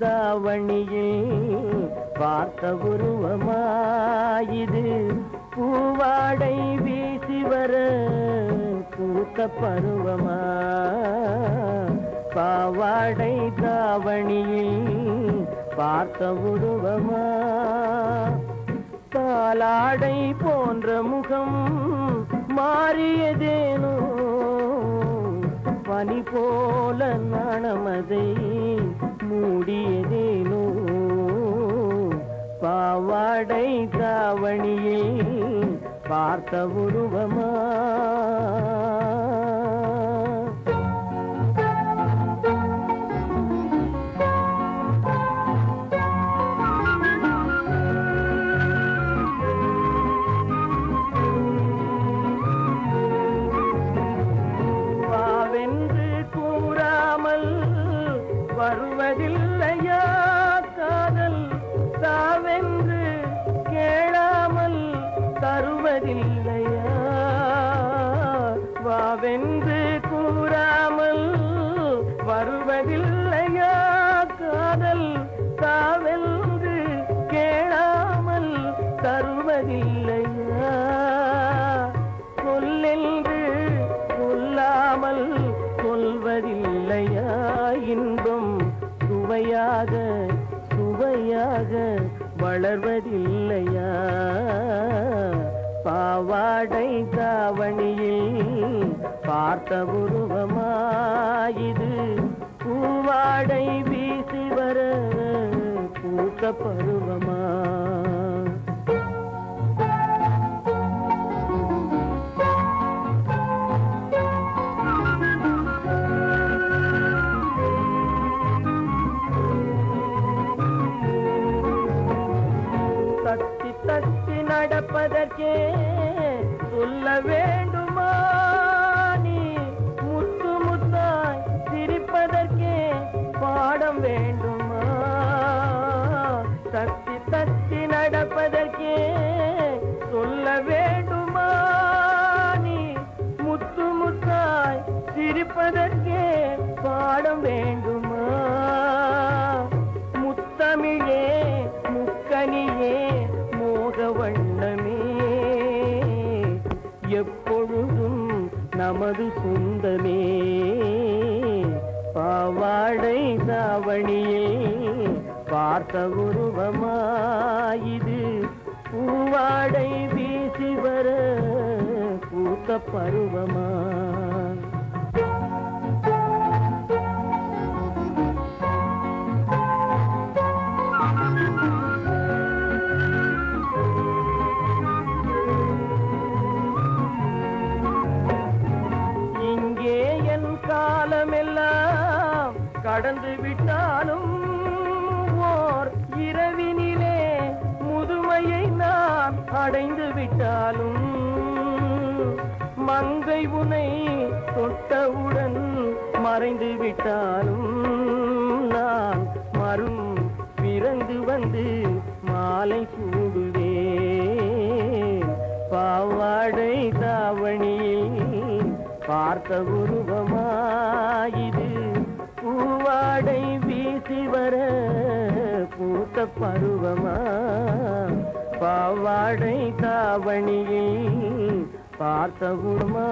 தாவணியில் பார்த்த உருவமாயிது பூவாடை வீசி வர பூத்த பருவமா பாவாடை தாவணியில் பார்த்த உருவமா பாலாடை போன்ற முகம் மாறியதேனோ பனி போல நாணமதை மூடியதேனோ பாவாடை தாவணியில் பார்த்த உருவமா வருவதில்லையா காதல் தாவென்று கேளாமல் தருவதில்லையா வாவென்று கூறாமல் வருவதில்லையா காதல் தாவென்று கேளாமல் தருவதில்லையா சொல்லென்று கொல்லாமல் சொல்வதில்லையா இன்பம் சுவையாக சுவையாக வளர்வதில்லையா பாவாடை தாவணியில் பார்த்த உருவமாயிது பூவாடை வீசி வர பூத்த பருவமா தட்டி நடப்பதற்கே சொல்ல வேண்டுமா நீ முத்து முத்தாய் சிரிப்பதற்கே பாடம் வேண்டுமா தட்டி தட்டி நடப்பதற்கே சொல்ல வேண்டுமா நீ முத்து முத்தாய் சிரிப்பதற்கே பாடம் வேண்டுமா முத்தமிழே முக்கனியே வண்ணமே எப்பொழுதும் நமது சொந்தமே பாவாடை தாவணியே பார்த்த உருவமாயிது பூவாடை வீசி வர பூத்த பருவமா காலமெல்லாம் கடந்து விட்டாலும் ஓர் இரவினிலே முதுமையை நான் அடைந்து விட்டாலும் மங்கை உனை தொட்டவுடன் மறைந்து விட்டாலும் நான் மறும் பிறந்து வந்து மாலை சூடுவேன் பாவாடை தாவணியில் பார்த்த உருவமாயிது பூவாடை வீசி வர பூத்த பருவமா பாவாடை தாவணியில் பார்த்த உருவமா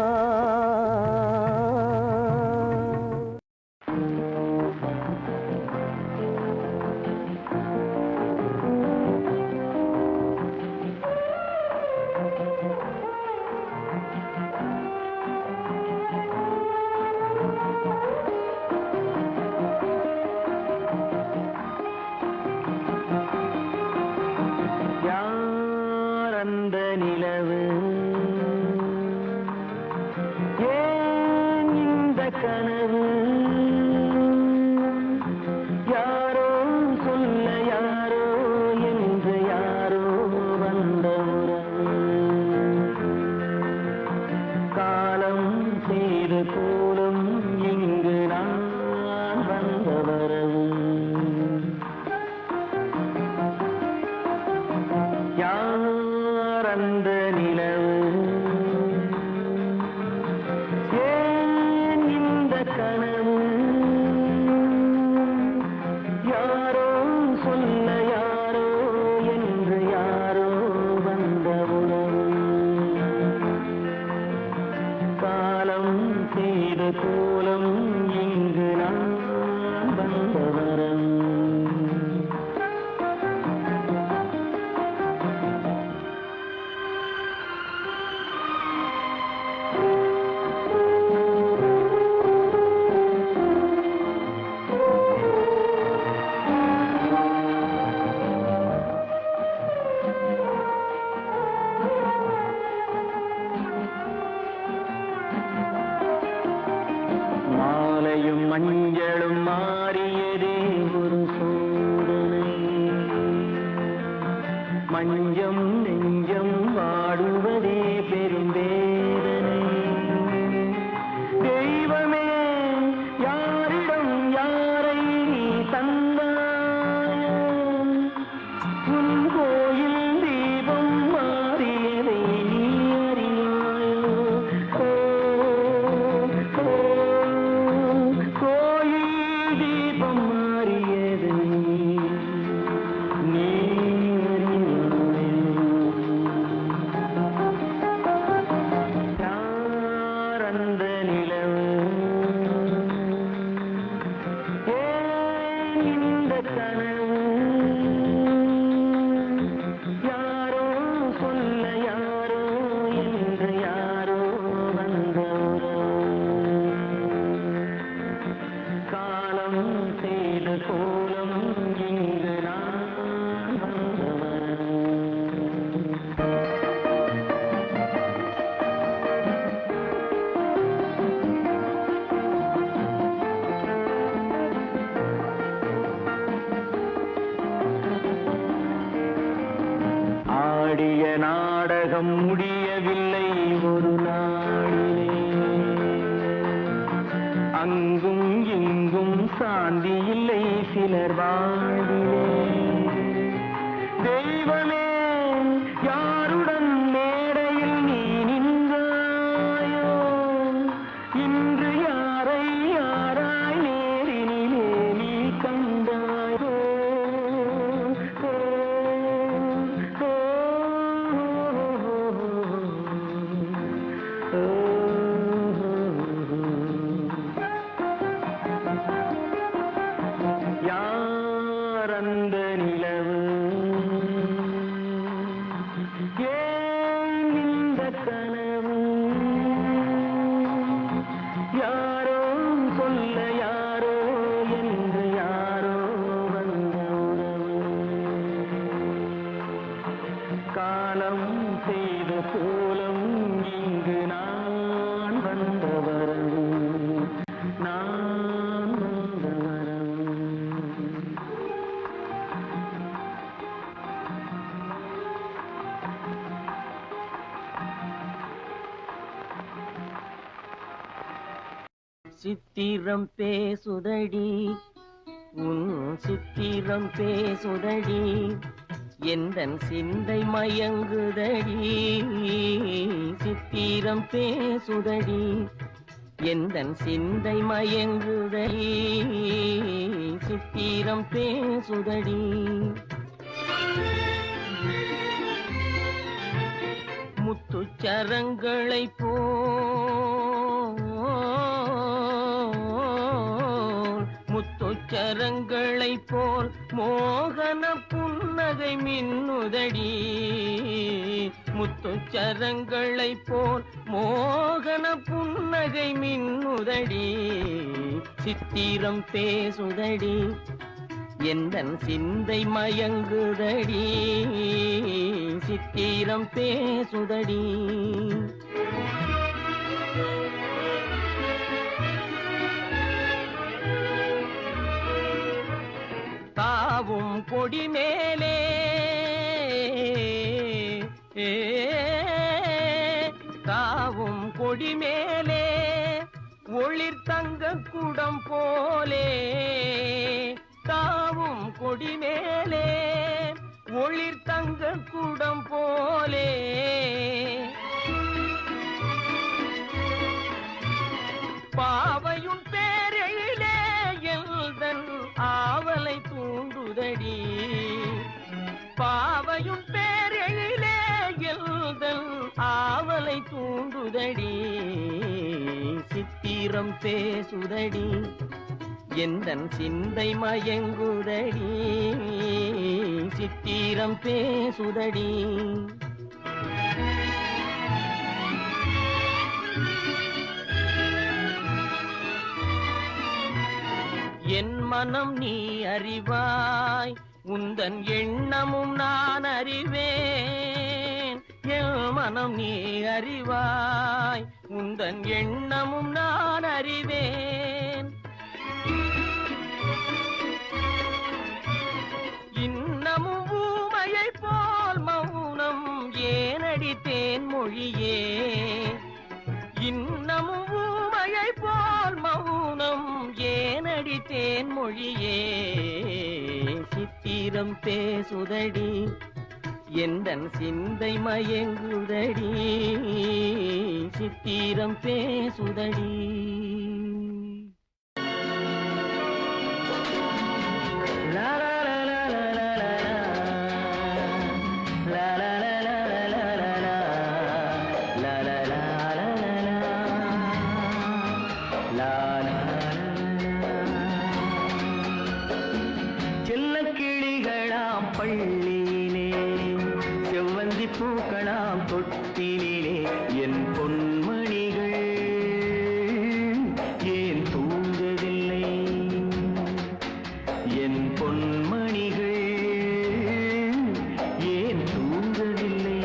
அந்த நிலவு ஏன் இந்த கனவு யாரோ சொல்ல யாரோ என்று யாரோ வந்த உறவு காலம் செய்து கூடும் இங்கு நான் வந்த வரவு அந்த நிலவு ஏன் இந்த கனவு யார் செய்த கோலம் இங்கு நான் வந்த வரம். மாலையும் மஞ்சளும் மாறியதே ஒரு சோதனை. மஞ்சம் நெஞ்சம் வாடுவதே பெரும் வேதனை. தெய்வமே யாரிடம் யாரை தந்தாயோ, உன் கோயில் தீபம் மாறியதை நீ அறியாயோ. கோயில் தீபம் மாறியதை நீ அறியாயோ. யார் அந்த நிலவு, ஏன் இந்த கனவு, யாரோ சொல்ல யாரோ என்று யாரோ வந்த உறவு. காலம் செய்த கோலம் இங்கு நான் வந்தவன். ஆடிய நாடகம் முடியவில்லை ஒரு நாளிலே. அங்கும் இங்கும் சாந்தி இல்லை சிலர் வாழ்விலே. தெய்வமே யாருடன் மேடையில் நீ நின்றாயோ, இன்று யாரை யாராய் நேரினிலே நீ கண்டாயோ. யார் அந்த நிலவு, ஏன் இந்த கனவு, யாரோ சொல்ல யாரோ என்று யாரோ வந்த உறவு. காலம் செய்த கோலம் இங்கு நான் வந்த வரவு. நான் வந்த வரவு. சித்திரம் பேசுதடி, உன் சித்திரம் பேசுதடி, எந்தன் சிந்தை மயங்குதடி. சித்திரம் பேசுதடி, எந்தன் சிந்தை மயங்குதடி. சித்திரம் பேசுதடி. முத்துச்சரங்களை முத்துச்சரங்களை போல் மோகன புன்னகை மின்னுதடி. முத்துச்சரங்களை போல் மோகன புன்னகை மின்னுதடி. சித்திரம் பேசுதடி, எந்தன் சிந்தை மயங்குதடி. சித்திரம் பேசுதடி. தாவும் கொடி மேலே தாவும் கொடி மேலே ஒளிர் தங்க குடம் போலே. தாவும் கொடி மேலே ஒளிர் தங்க குடம் போலே. பாவையும் பேரையிலே எல்தன் ஆவலை தூண்டுதடி. பாவையும் பேரையிலே எல்தன் ஆவலை தூண்டுதடி. சித்திரம் சித்திரம் பேசுதடி எந்தன் சிந்தை மயங்குதடி சித்திரம் பேசுதடி என் மனம் நீ அறிவாய் உந்தன் எண்ணமும் நான் அறிவேன் என் மனம் நீ அறிவாய் உந்தன் எண்ணமும் நான் அறிவேன் இன்னமும் ஊமையை போல் மௌனம் ஏனடித்தேன் மொழியே இன்னமும் ஊமையை போல் மௌனம் ஏனடித்தேன் மொழியே சித்திரம் பேசுதடி எந்தன் சிந்தை மயங்குதடி சித்திரம் பேசுதடி செல்லக்கிளிகளாம் பள்ளியிலே செவ்வந்தி பூக்களாம் தொட்டிலே என் பொன்மணிகள் ஏன் தூங்கவில்லை என் பொன்மணிகள் ஏன் தூங்கவில்லை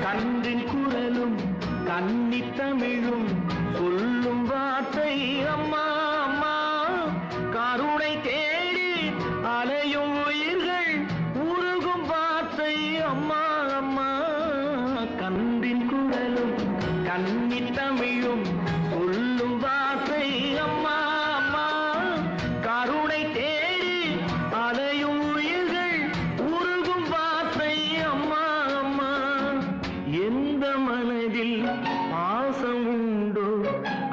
கன்றின் குரலும் கன்னித் தமிழும் சொல்லும் வார்த்தை அம்மா அம்மா கருணை தேடி அலையும் உயிர்கள் உருகும் வார்த்தை அம்மா அம்மா கன்றின் குரலும் கன்னித் தமிழும் சொல்லும் வார்த்தை அம்மா அம்மா கருணை தேடி அலையும் உயிர்கள் உருகும் வார்த்தை அம்மா அம்மா எந்த மனதில் பாசம் உண்டோ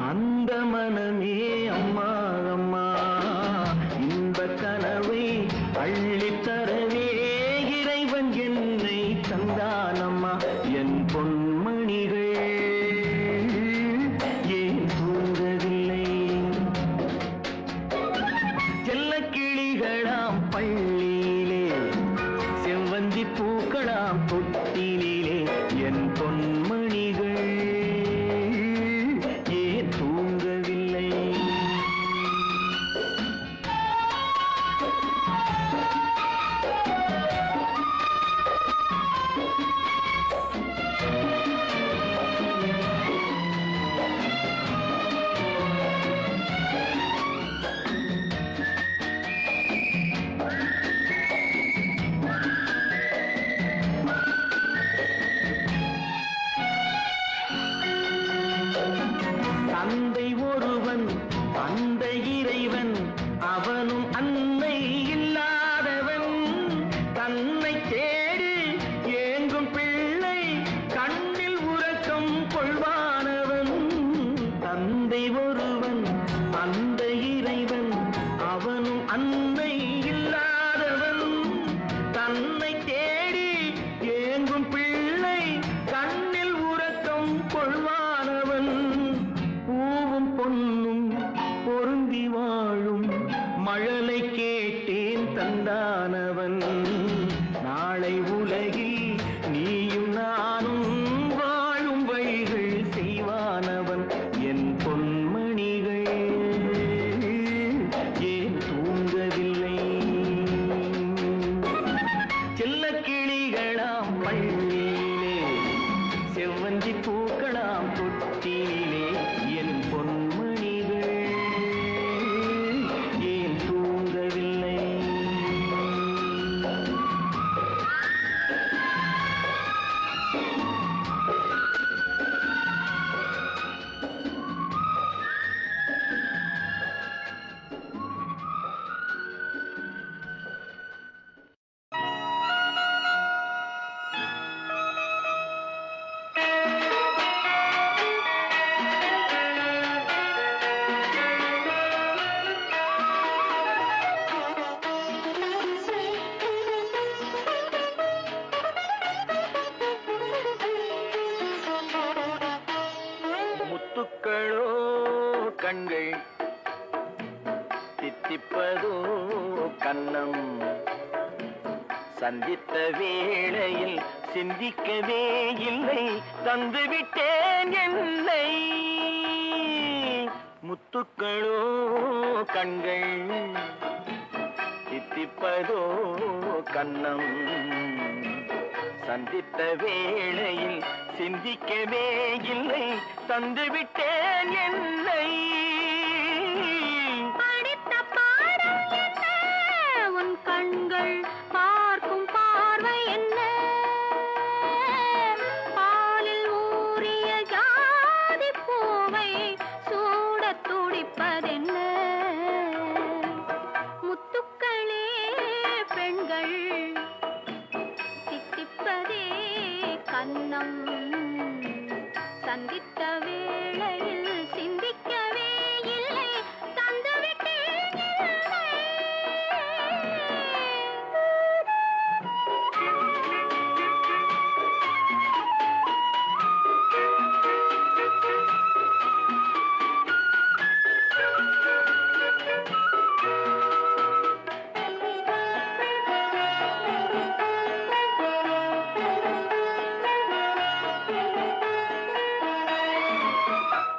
அந்த மனமே அம்மா அம்மா இந்த கனவை அள்ளித்தரவே இறைவன் என்னை தந்தானம்மா என் பொன்மணிகள் ஏன் தூங்கவில்லை செல்லக்கிளிகளாம் பள்ளியிலே செவ்வந்தி பூக்களாம் தொட்டிலே என் பொன்மணிகள் ஏன் தூங்கவில்லை தந்தை ஒருவன் அந்த இறைவன் அவனும் அன்னை இல்லாதவன் தன்னை தேடி ஏங்கும் பிள்ளை கண்ணில் உறக்கம் கொள்வானவன் தந்தை ஒருவன் அந்த இறைவன் அவனும் அன்னை இல்லாதவன் தன்னை தேடி ஏங்கும் பிள்ளை கண்ணில் உறக்கம் கொள்வானவன் பூவும் பொன்னும் பொருந்தி வாழும் மழலை கேட்டேன் தந்தானவன் நாளை உலகில் நீயும் நானும் வாழும் வழிகள் செய்வானவன் என் பொன்மணி கண்கள் தித்திப்பதோ கன்னம் சந்தித்த வேளையில் சிந்திக்கவே இல்லை தந்துவிட்டேன் என்னை முத்துக்களோ கண்கள் தித்திப்பதோ கன்னம் சந்தித்த வேளையில் சிந்திக்கவே இல்லை தந்துவிட்டேன் என்னை படித்த பாடம் என்ன உன் கண்கள் பார்க்கும் பார்வை என்ன பாலில் ஊறிய ஜாதி பூவை சூடத் துடிப்பதென்ன முத்துக்களே பெண்கள் தித்திப்பதே கன்னம் சந்தித்த வேளையில் சிந்திக்கவே இல்லை தந்துவிட்டேன் இல்லை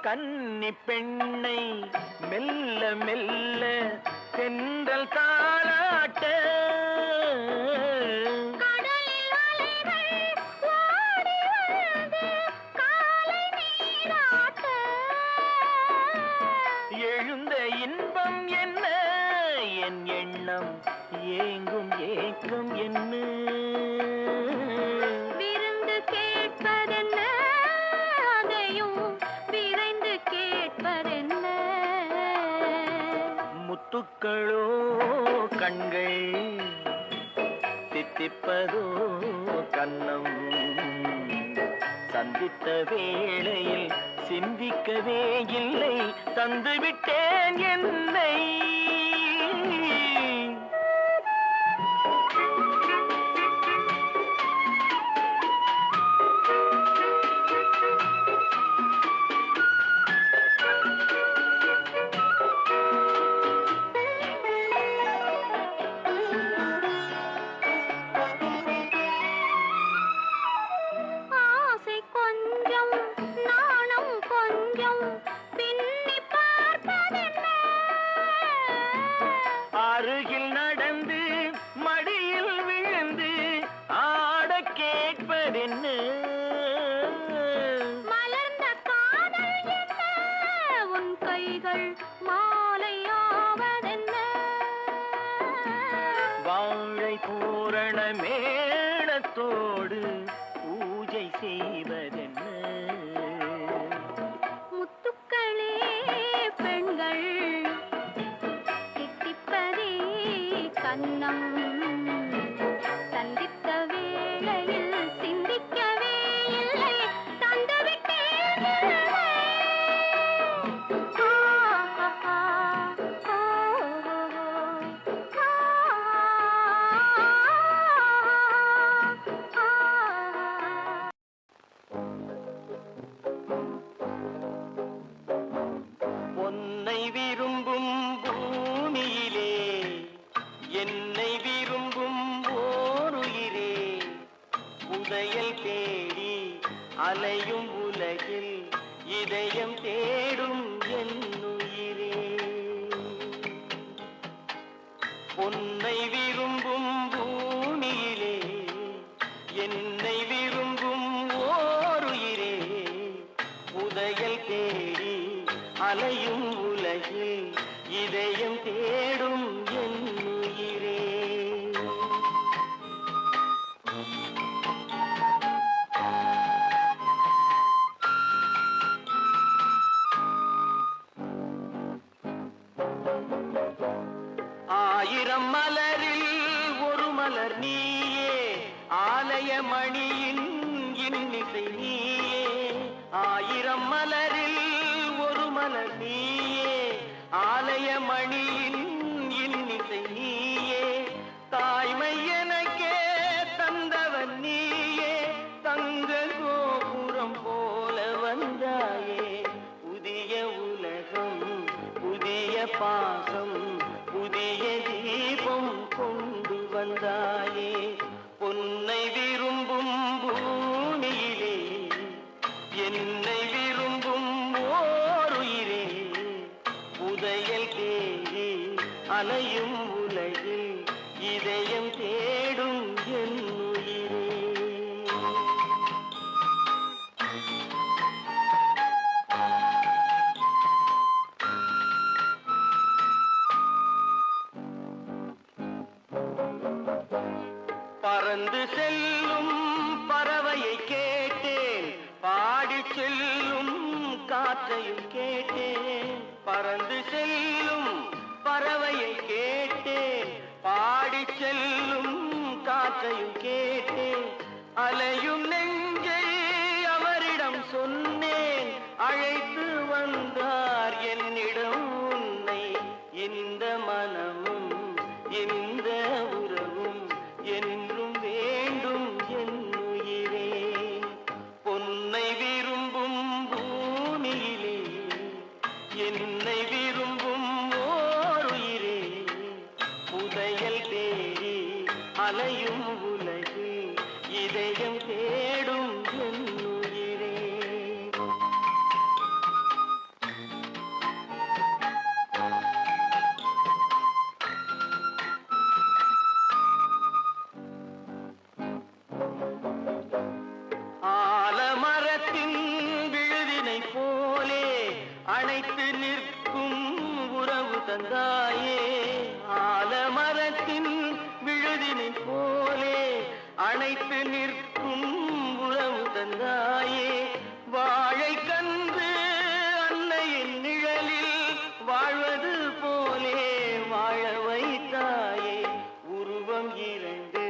கன்னி பெண்ணை மெல்ல மெல்ல தென்றல் தாளாட்ட கடலில் அலைகள் ஓடி வந்து காலை நீராட்ட எழுந்த இன்பம் என்ன என் எண்ணம் ஏங்கும் ஏக்கம் என்ன விருந்து கேட்பதென்ன அதையும் விரைந்து கேட்பதென்ன முத்துக்களோ கண்கள் தித்திப்பதோ கன்னம் சந்தித்த வேளையில் சிந்திக்கவே இல்லை தந்துவிட்டேன் என்னை ஆசை கொஞ்சம் நாணம் கொஞ்சம் பின்னி பார்ப்பதென்ன அருகில் நடந்து மடியில் விழுந்து ஆட கேட்பதென்ன மலர்ந்த காதல் என்ன உன் கைகள் மாலையாவதென்ன வாழை பூரண மேளத்தோடு பூஜை செய்வதென்ன முத்துக்களே பெண்கள் தித்திப்பதே கன்னம் சந்தித்த வேளையில் சிந்திக்கவே இல்லை தந்துவிட்டேன் இல்லை. பொன்னை விரும்பும் பூமியிலே என்னை விரும்பும் ஓருயிரே உதயல் தேடி அலையும் உலகில் இதயம் தேடும் என்னுயிரே பொன்னை விரும்பும் பூமியிலே என்னை விரும்பும் ஓருயிரே உதயல் தேடி அலையும் உலகில் இதயம் தேடும் என்னுயிரே ஆயிரம் மலரில் ஒரு மலர் நீயே ஆலய மணியின் இன்னிசை நீயே ஆயிரம் மலரில் ஒரு மலர் நீயே ஆலய மணியின் இன்னிசை நீயே தாய்மை எனக்கே தந்தவன் நீயே தங்க கோபுரம் போல வந்தாயே புதிய உலகம் பாசம் புதிய தீபம் கொண்டு வந்தாயே பொன்னை விரும்பும் பூமியிலே என்னை விரும்பும் ஓருயிரே உதயல் தேடி அலையும் உலகில் இதயம் தேடும் என் உயிரே பறந்து செல்லும் பறவையை கேட்டேன் பாடி செல்லும் காற்றையும் கேட்டேன் பறந்து செல்லும் பறவையை கேட்டேன் பாடி செல்லும் காற்றையும் கேட்டேன் அலையும் நெஞ்சை அவரிடம் சொன்னேன் அழைத்து வந்தார் என்னிடம் உன்னை இந்த மனமும் இந்த உறவும் என்றும் வேண்டும் என் உயிரே பொன்னை விரும்பும் பூமியிலே என்னை விரும்பும் ஓருயிரே புதையல் தேடி அலையும் உலகில் இதயம் தேடும் என் உயிரே ஆலமரத்தின் விழுதினை போலே அணைத்து நிற்கும் உறவு தந்தாயே ஆலமரத்தின் விழுதினை போலே அணைத்து நிற்கும் உறவு தந்தாயே வாழை கன்று அன்னையின் நிழலில் வாழ்வது போலே வாழ வைத்தாயே உருவம் இரண்டு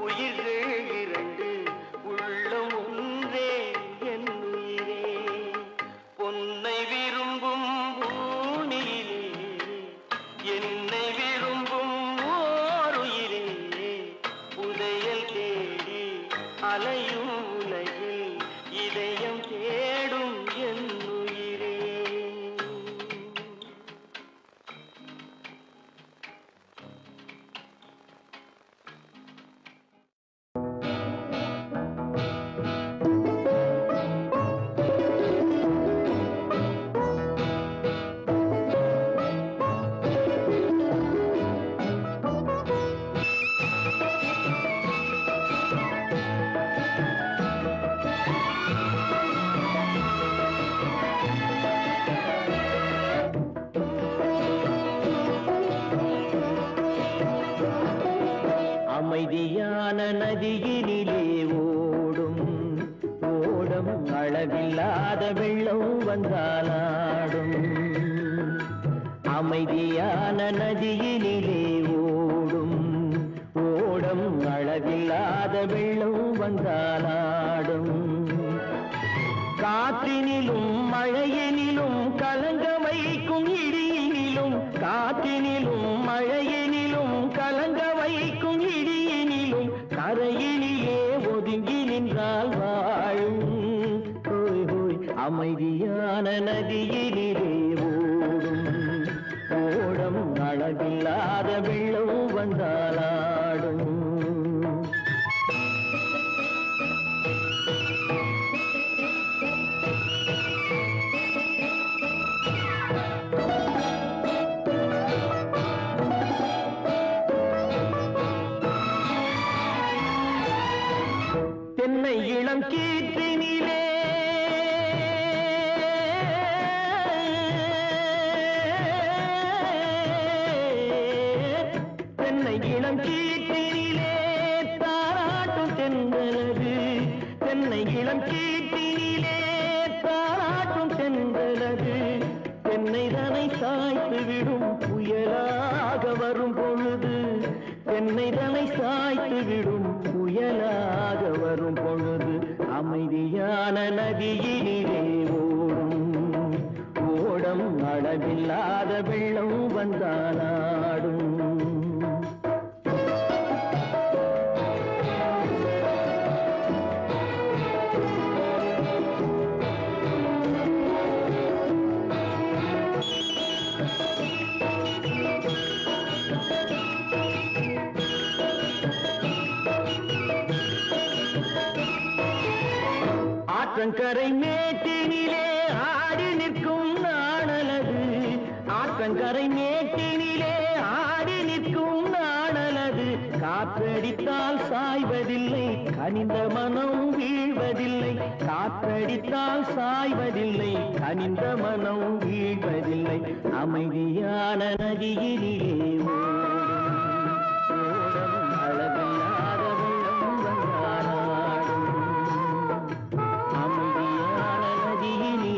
உயிர்கள் இரண்டு உள்ளம் ஒன்றே என் உயிரே பொன்னை விரும்பும் பூமியிலே என்னை விரும்பும் ஓருயிரே புதையல் தேடி அலையும் உலகில் இதயம் தேடும் என் உயிரே அமைதியான நதியினிலே ஓடும் ஓடம் அளவில்லாத வெள்ளம் வந்தாலாடும் அமைதியான நதியினிலே ஓடும் ஓடம் அளவில்லாத வெள்ளம் வந்தாலாடும் காற்றினிலும் மழையினிலும் கலங்க வைக்கும் இடியினிலும் காற்றினிலும் மழையினிலும் கலங்க வைக்கும் இடியினிலும் கரையினிலே ஒதுங்கி நின்றால் வாழும் ஹோய் ஹோய் அமைதியான நதியினிலே ஓடும் ஓடம் அளவில்லாத வெள்ளம் வந்தாலாடும் தென்னை இளம் கீற்றினிலே தென்னை இளம் கீற்றினிலே தாராட்டும் தென்றலது தென்னை இளம் கீற்றினிலே தாராட்டும் தென்றலது தென்னை தனை சாய்த்து விடும் புயலாக வரும் பொழுது தென்னை தனை சாய்த்து விடும் புயலாக வரும் பொழுது அமைதியான நதியினிலே ஓடும் ஓடம் அளவில்லாத வெள்ளம் வந்தாலாடும் ஆற்றங்கரை மேட்டினிலே ஆடி நிற்கும் நாணலது ஆற்றங்கரை மேட்டினிலே ஆடி நிற்கும் நாணலது காற்றடித்தால் சாய்வதில்லை கனிந்த மனம் வீழ்வதில்லை காற்றடித்தால் சாய்வதில்லை கனிந்த மனம் வீழ்வதில்லை அமைதியான நதியிலே ஓடும் அளவில்லாத வெள்ளம் வந்தாடும் அமைதியான நதியிலே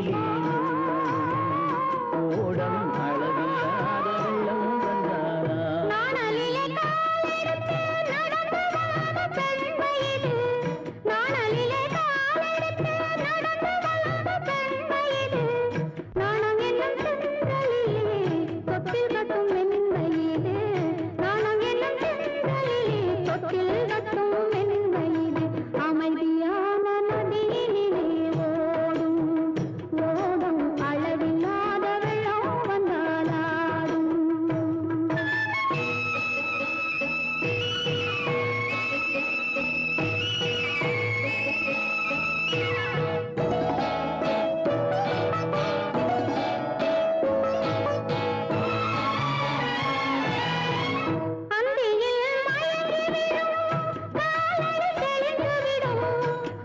ஓடும் அளவில்லாத வெள்ளம் வந்தாடும் நாணலிலே காலெடுத்து நடந்து வந்த பெண்மையிது நாணலிலே காலெடுத்து நடந்து வந்த பெண்மையிது நாணம் என்னும் செந்தலிலே தொட்டில் கட்டும் மென்மையிது நாணம் என்னும் செந்தலிலே தொட்டில் கட்டும் மென்மையிது அமைதியான நதியினிலே ஓடும் ஓடும் அளவில்லாத வெள்ளம் வந்தாலாடும் அந்தியில் மயங்கிவிடும் காலை தெளிந்துவிடும்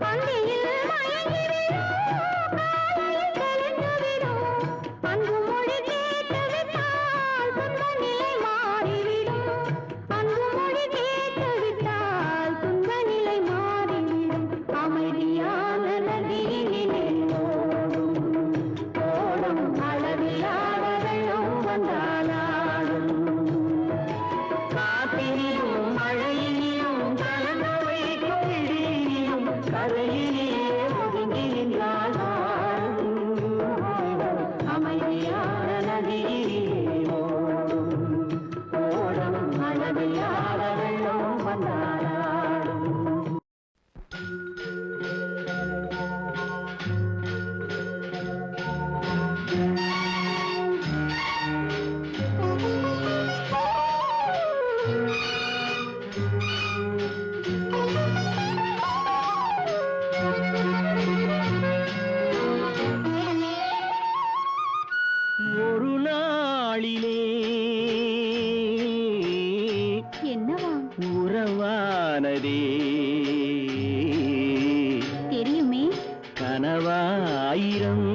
அந்தியில் மயங்கிவிடும் காலை தெளிந்துவிடும் அன்பு மொழி கேட்டுவிட்டால் துன்ப நிலை மாறிவிடும் அன்பு மொழி கேட்டுவிட்டால் துன்ப நிலை மாறிவிடும் அமைதியான நதியினிலே ஓடும் ஓடும் அளவில்லாத வெள்ளம் வந்தாலாடும் காற்றினிலும் மழையினிலும் கலந்த வைக்கும் இடியினிலும் கரையிலே ஒதுங்கி நின்றால் அமைதியான நதியிலே ஓடும் ஓடும் அளவில்லாத வெள்ளம் வந்தாலாடும் ஒரு நாளிலே என்னவாம் உறவானதே தெரியுமே கனவாயிரம்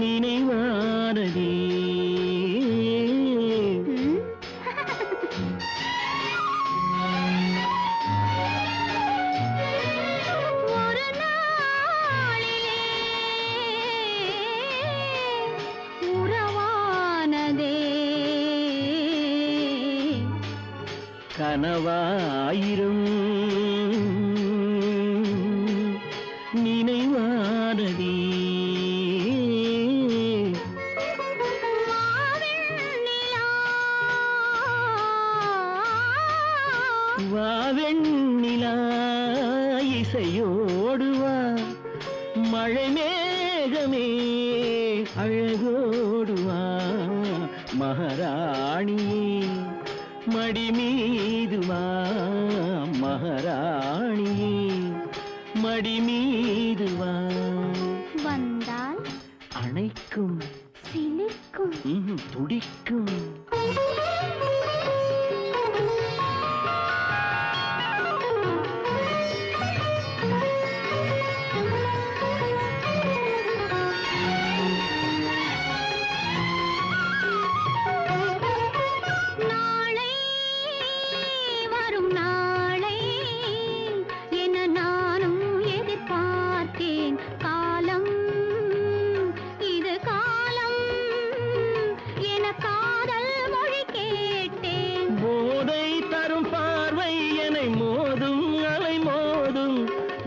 நினைவானதே ம்? ஒரு நாளிலே உறவானதே கனவாயிரம் நினைவானதே வாவெண்ணிலா இசையோடுவா மழை மேகமே அழகோடுவா மகாராணியே மடி மீதுவா மகாராணியே மடி மீதுவா வந்தால் அணைக்கும் சிலிர்க்கும் துடிக்கும் நாளை வரும் நாளை என நானும் எதிர்பார்த்தேன் காலம் இது காலம் என காதல் மொழி கேட்டேன் போதை தரும் பார்வை என்னை மோதும் அலை மோதும்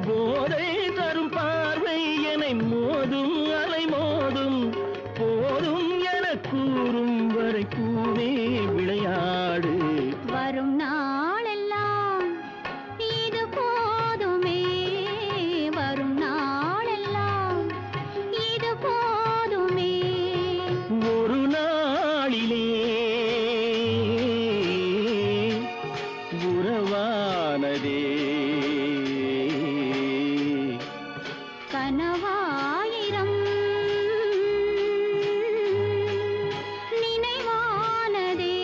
போதை தரும் பார்வை என்னை மோதும் அலை மோதும் போதும் என கூறும் வரை பூவே விளையாடு வரும் நாளெல்லாம் இது போதுமே வரும் நாளெல்லாம் இது போதுமே ஒரு நாளிலே உறவானதே கனவாயிரம் நினைவானதே.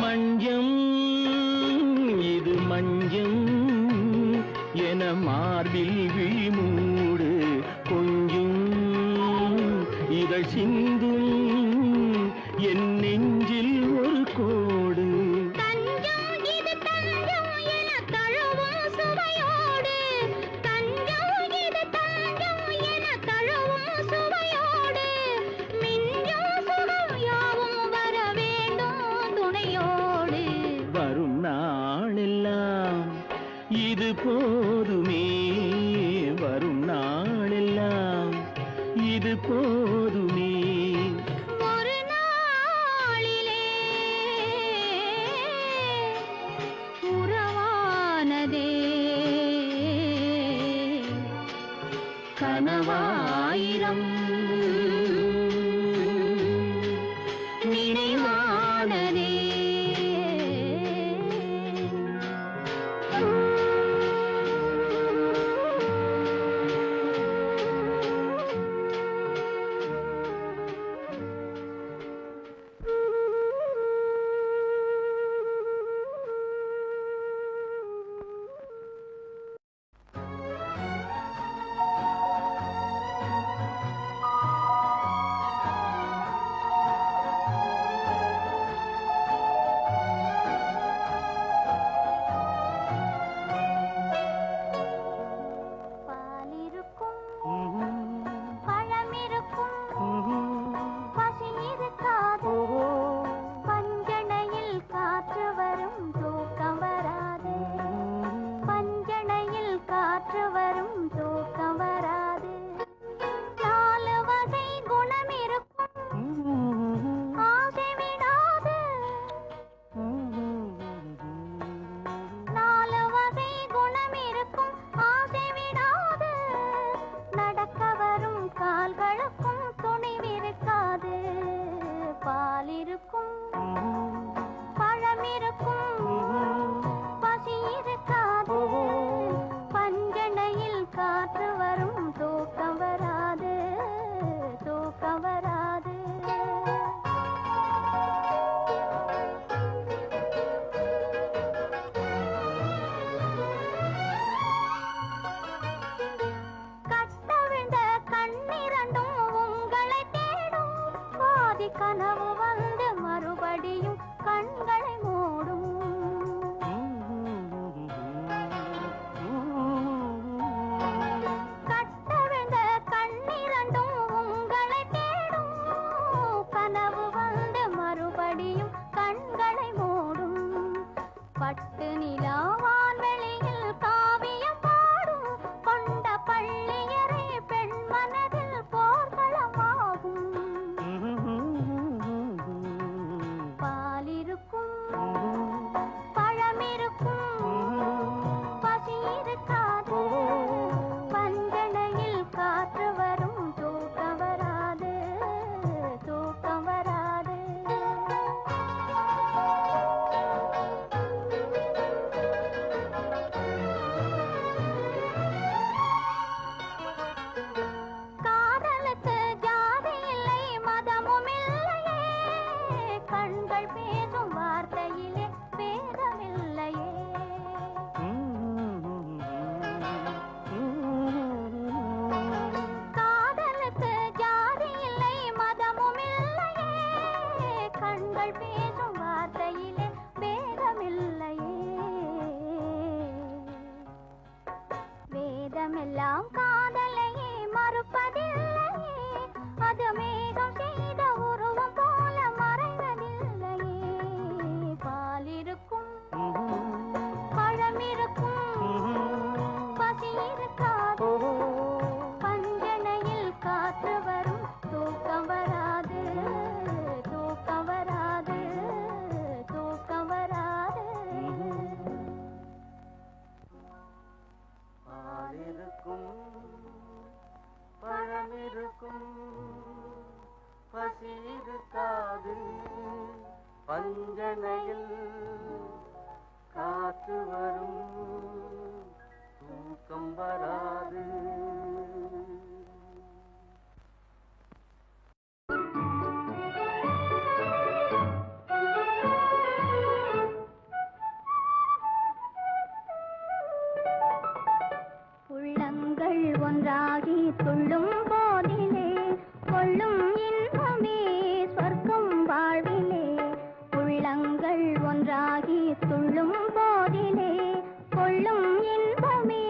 மஞ்சம் இது மஞ்சம் என மார்பில் விழிமூடு கொஞ்சம் இதழ் சிந்தும் என் நெஞ்சில் ஒரு கோடு. தஞ்சம் இது தஞ்சம் என தழுவும் சுவையோடு, தஞ்சம் இது தஞ்சம் என தழுவும் சுவையோடு, மிஞ்சும் சுகம் யாவும் வர வேண்டும் துணையோடு. வரும் நாளெல்லாம் இது போதுமே, வரும் நாளெல்லாம் இது போதுமே. ஒரு நாளிலே உறவானதே கனவாயிரம் நினைவானதே. பாலிருக்கும் பழமிருக்கும் பசி இருக்காது, பஞ்சணையில் காற்று வரும் தூக்கம் வராது, பஞ்சணையில் காற்று வரும் தூக்கம் வராது. நாலு வகை குணம் இருக்கும் ஆசை விடாது, நாலு வகை குணம் இருக்கும் ஆசை விடாது, நடக்க வரும் கால்களுக்கும் துணிவிருக்காது. பாலிருக்கும் பழமிருக்கும் பசி இருக்காது, பஞ்சணையில் காற்று வரும் தூக்கம் வராது, தூக்கம் வராது. கட்டவிழ்ந்த கண்ணிரண்டும் உங்களை தேடும், பாதி கனவு வந்து மறுபடியும் கண்களை மூடும். கட்டவிழ்ந்த கண்ணிரண்டும் உங்களை தேடும், கனவு வந்து மறுபடியும் கண்களை மூடும். பட்டு நிலாவான் வெளியில் காவியம் பாடும், கொண்ட பள்ளியறை பெண் மனதில் போர்க்களமாகும். பாலிருக்கும் பழமிருக்கும் பசி இருக்காது, பஞ்சணையில் காற்று வரும் தூக்கம் வராது, தூக்கம் வராது. காதலுக்கு ஜாதி இல்லை மதமும் இல்லையே, கண்கள் பேசும் வார்த்தையிலே பேதமில்லையே. காதலுக்கு ஜாதி இல்லை மதமும் இல்லையே, கண்கள் பேசும் வார்த்தையிலே பேதமில்லையே. வேதமெல்லாம் காதலையே மறுப்பதில்லையே, அது மேகம் செய்த உருவம் போல மறைவதில்லையே. பாலிருக்கும் பழமிருக்கும் பசி இருக்காது, பஞ்சணையில் காற்று வரும் தூக்கம் வராது, தூக்கம் வராது, தூக்கம் வராது. பசியிருக்காது பஞ்சனையில் காத்து வரும் தூக்கம் வராது. உள்ளங்கள் ஒன்றாகி துள்ளும் போதிலே கொள்ளும் இன்பமே சொர்க்கம் வாழ்விலே. உள்ளங்கள் ஒன்றாகி துள்ளும் போதிலே கொள்ளும் இன்பமே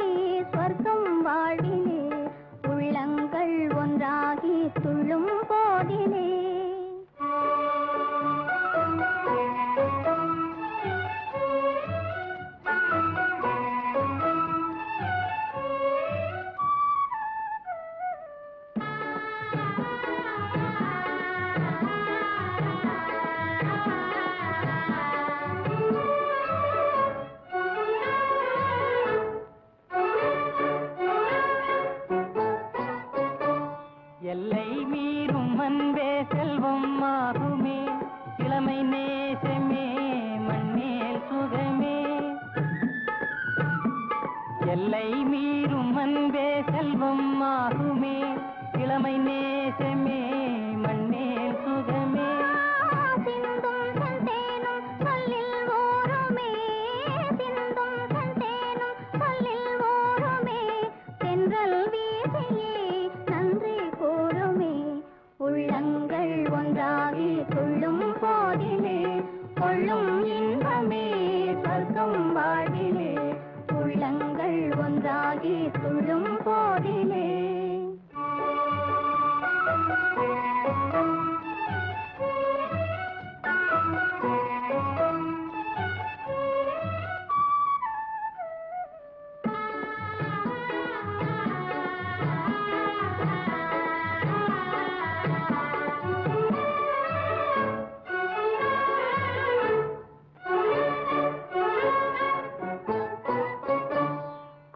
சொர்க்கம் வாழ்விலே. உள்ளங்கள் ஒன்றாகி துள்ளும் போதிலே எல்லை மீறும் அன்பே செல்வம் ஆகுமே இளமை நேசமே மண்ணேல் சுகமே. எல்லை மீறும் அன்பே செல்வம் ஆகுமே இளமை நேசமே மண்ணேல் சுகமே. சிந்தும் செந்தேனும் சொல்லில் ஓருமே சிந்தும் செந்தேனும் சொல்லில் ஓருமே தென்றல் வீசியே நன்றி கூறுமே. உள்ளங்கள் ஒன்றாகி துள்ளும் போதிலே கொள்ளும் இன்பமே சொர்க்கம் வாழ்விலே. உள்ளங்கள் ஒன்றாகி துள்ளும் போதிலே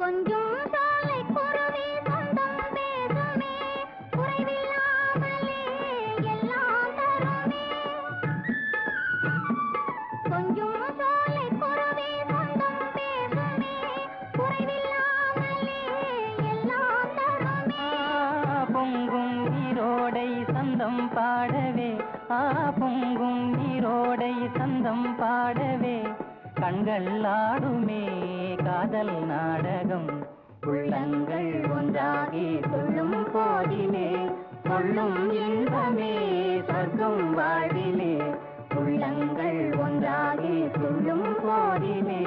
கொஞ்சம் சாலை குருவி சொந்தம் பேசுமே குறைவில்லாமலே எல்லாம் தருமே. கொஞ்சம் சாலை குருவி சொந்தம் பேசுமே குறைவில்லாமலே எல்லாம் தருமே. பொங்கும் நீரோடை சந்தம் பாடவே பொங்கும் நீரோடை சந்தம் பாடவே கண்கள் ஆடுமே காதல் நாடகம். உள்ளங்கள் ஒன்றாகி துள்ளும் போதிலே கொள்ளும் இன்பமே சொர்க்கம் வாழ்விலே. உள்ளங்கள் ஒன்றாகி துள்ளும் போதிலே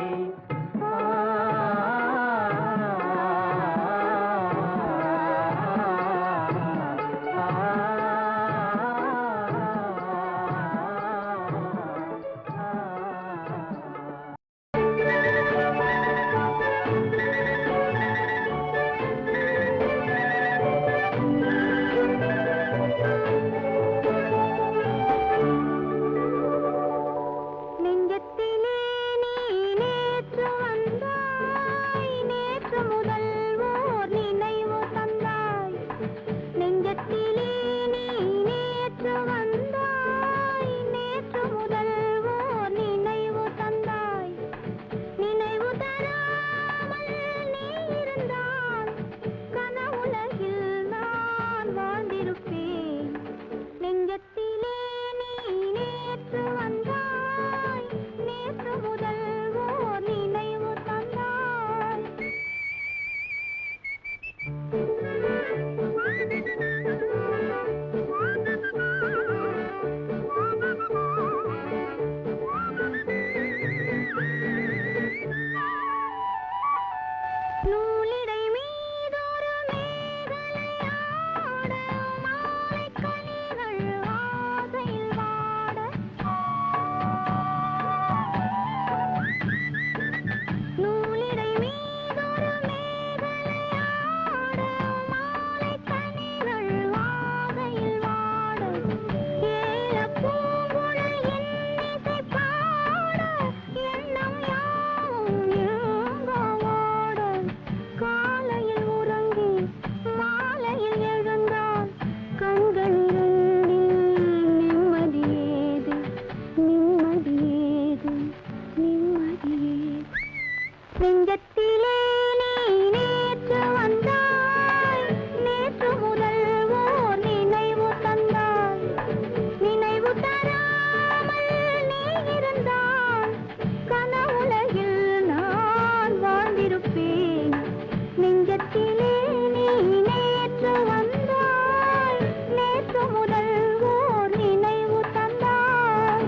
நெஞ்சத்திலே நீ நேற்று வந்தாய், நேற்று முதல் ஓர் நினைவு தந்தாய்.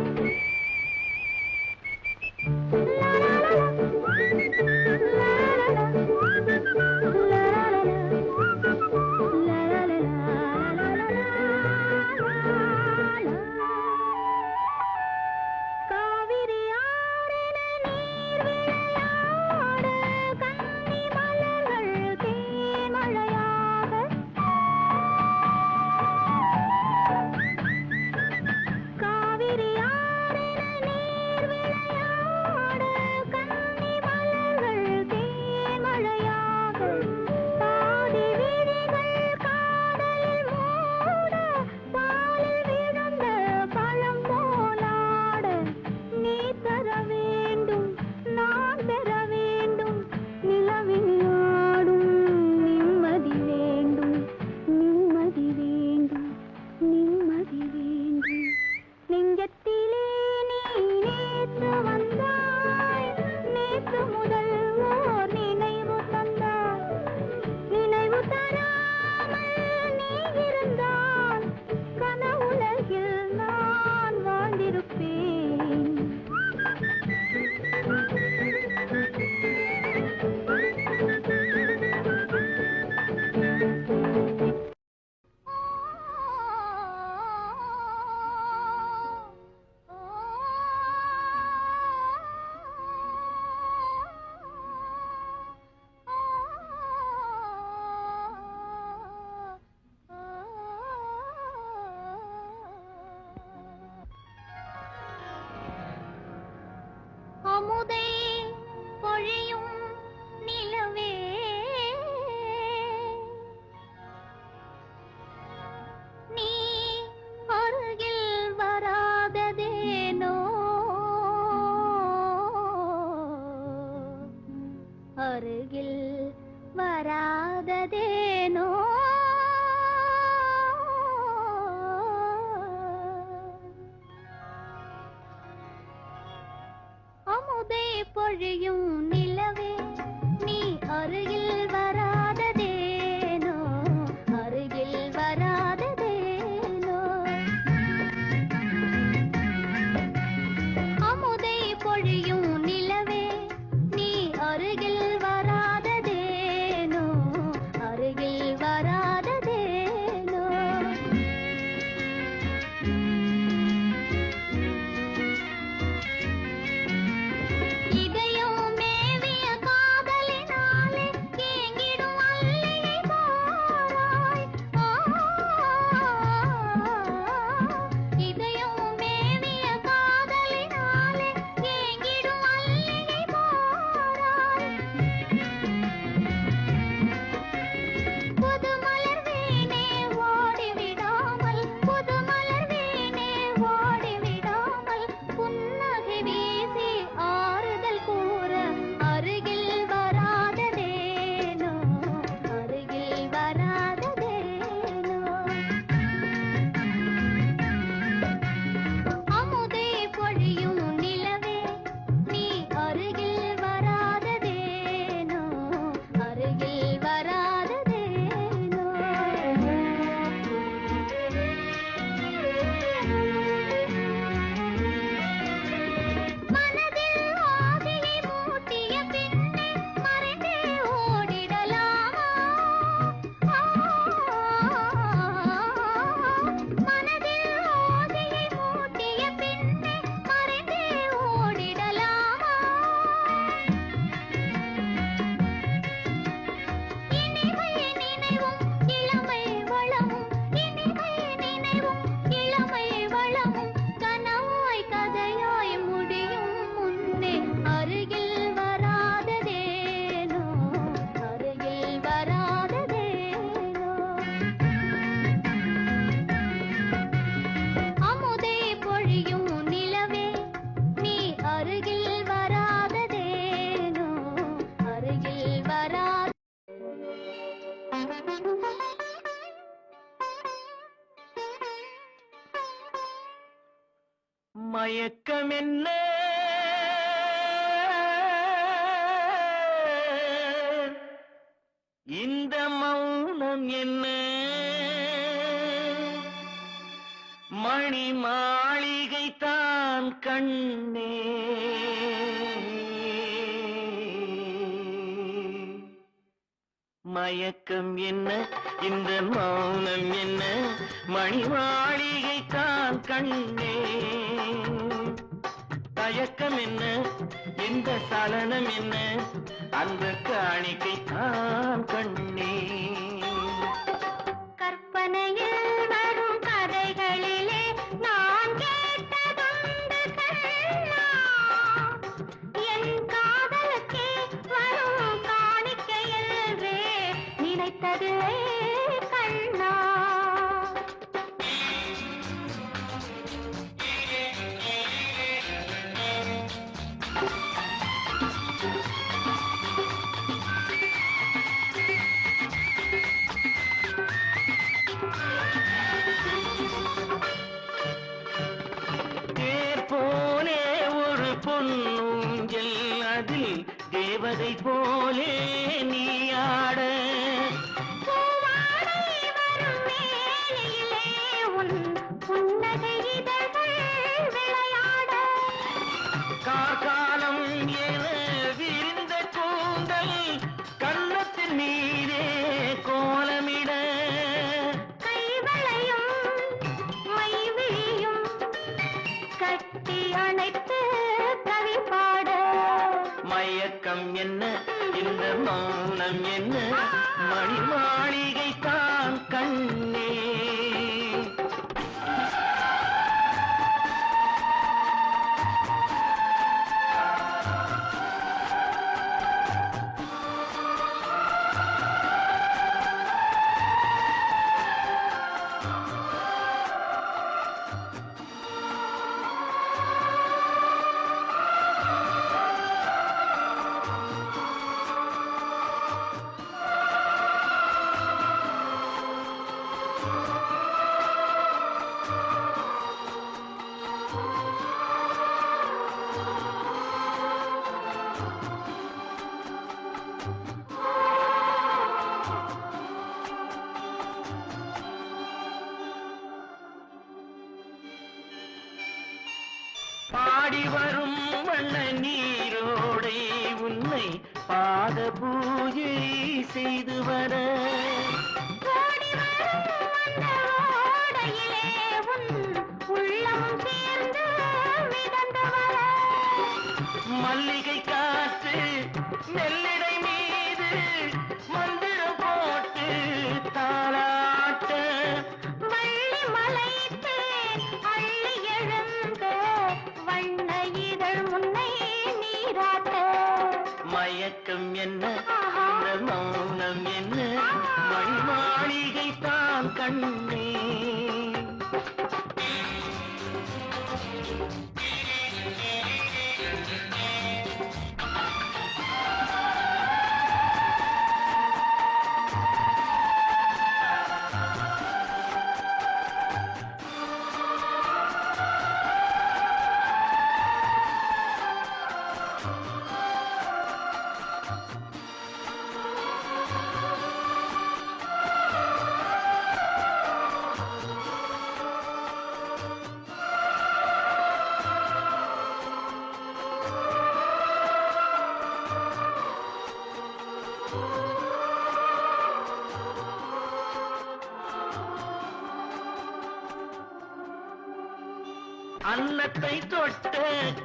காவிரி ஆறென நீர் விளையாட, கன்னி மலர்கள் தேன்மழையாக. காவிரி ஆறென நீர் விளையாட, கன்னி மலர்கள் தேன்மழையாக. பாதி விழிகள் காதலில் மூட, பாலில் விழுந்த பழம் போலாட. நீ தர வேண்டும், நான் பெற வேண்டும், நிலவில் ஆடும் நிம்மதி வேண்டும், நிம்மதி வேண்டும், நிம்மதி வேண்டும். நெஞ்சத்திலே நீ நேற்று வந்தாய், நேற்று முதல் ஓர் நினைவு தந்தாய். நினைவு தராமல் நீ இருந்தால் கனவுலகில் நான் வாழ்ந்திருப்பேன். அமுதை பொழியும் நிலவே, நீ அருகில் வராததேனோ, அருகில் வராததேனோ. அமுதை பொழியும் நிலவே, நீ அருகில் வராததேனோ, அருகில் வராததேனோ. அமுதை பொழியும் நிலவே, நீ அருகில் வராததேனோ, அருகில் வராததேனோ. இதயம் மேவிய காதலினாலே ஏங்கிடும் அல்லியை பாராய். இதயம் மேவிய காதலினாலே ஏங்கிடும் அல்லியை பாராய். புது மலர் வீணே ஓடிவிடாமல், புது மலர் வீணே ஓடிவிடாமல், புன்னகை வீசி ஆறுதல் கூற அருகில் வராததேனோ, அருகில் வராததேனோ. அமுதை பொழியும் நிலவே, நீ அருகில் வராததேனோ, அருகில் வராததேனோ. மனதில் ஆசையை மூட்டிய பின்னே மறைந்தே ஓடிடலாமா? மனதில் ஆசையை மூட்டிய பின்னே மறைந்தே ஓடிடலாமா? இனிமை நினைவும் இளமை வளமும், இனிமை நினைவும் இளமை வளமும், கனவாய் கதையாய் முடியும் முன்னே அருகில் வராததேனோ, அருகில் வராததேனோ. அமுதை பொழியும் நிலவே, நீ அருகில் வராததேனோ, அருகில் வராத. மயக்கம் என்ன, இந்த மௌனம் என்ன மணி மாளிகை தான் கண்ணே. மயக்கம் என்ன இந்த மௌனம் என்ன மணி மாளிகை தான் கண்ணே. தயக்கம் என்ன இந்த சலனம் என்ன அந்த காணிக்கை தான் கண்ணே. கற்பனையில் வரும் கதைகளிலே நான் கேட்டதுண்டு கண்ணா, என் காதலுக்கே வரும் காணிக்கை என்றே நினைத்ததில்லை கண்ணா. பொன்னூஞ்சல் அதில் தேவதை போலே நீயாட. கார்காலம் என விரிந்த கூந்தல் கன்னத்தின் மீதே கோலமிட. கைவளையும் மைவிழியும் கட்டி அணைத்து கவி பாட. மயக்கம் என்ன இந்த மௌனம் என்ன மணி மாளிகை தான் கண்ணே. பாடி வரும் வண்ண நீரோடை உன்னை பாத பூஜை செய்து வர. மல்லிகை காற்று நெல்லிடை மீது மந்திரம் போட்டு தாளாட்ட. வள்ளி மலைத்து அள்ளி எழுந்த வண்ண இதழ் முன்னை நீராட்ட. மயக்கம் என்ன இந்த மௌனம் என்ன மணி மாளிகை தான் கண்ணே. அன்னத்தை தொட்ட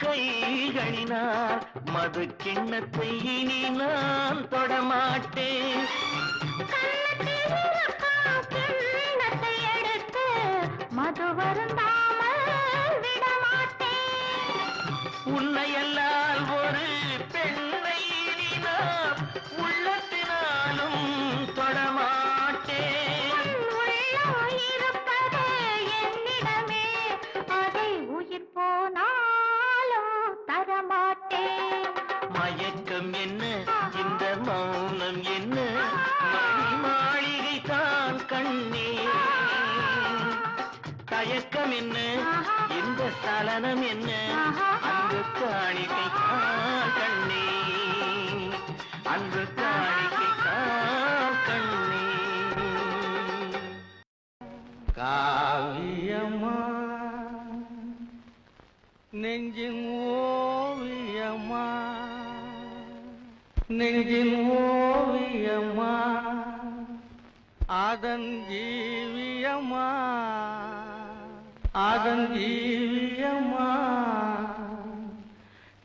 கைகளினால் மது கிண்ணத்தை இனி நான் தொடமாட்டேன். கிண்ணத்தை எடுத்து மது வருந்தாமல் விடமாட்டேன். உன்னையல்லால் ஒரு பெண்ணை இனி நான் உள்ளத்தினாலும் தொடமாட்டேன். இருப்பது என்னிடமே அதை உயிர் போனாலும் தரமாட்டேன். மயக்கம் என்ன இந்த மௌனம் என்ன மணி மாளிகை தான் கண்ணே. தயக்கம் என்ன இந்த சலனம் என்ன அன்பு காணிக்கை தான் கண்ணே. அன்பு காணிக்கை தான் காவியம்மா நெஞ்சின் ஓவியம்மா நெஞ்சின் ஓவியம்மா அதன் ஜீவியம்மா அதன் ஜீவியம்மா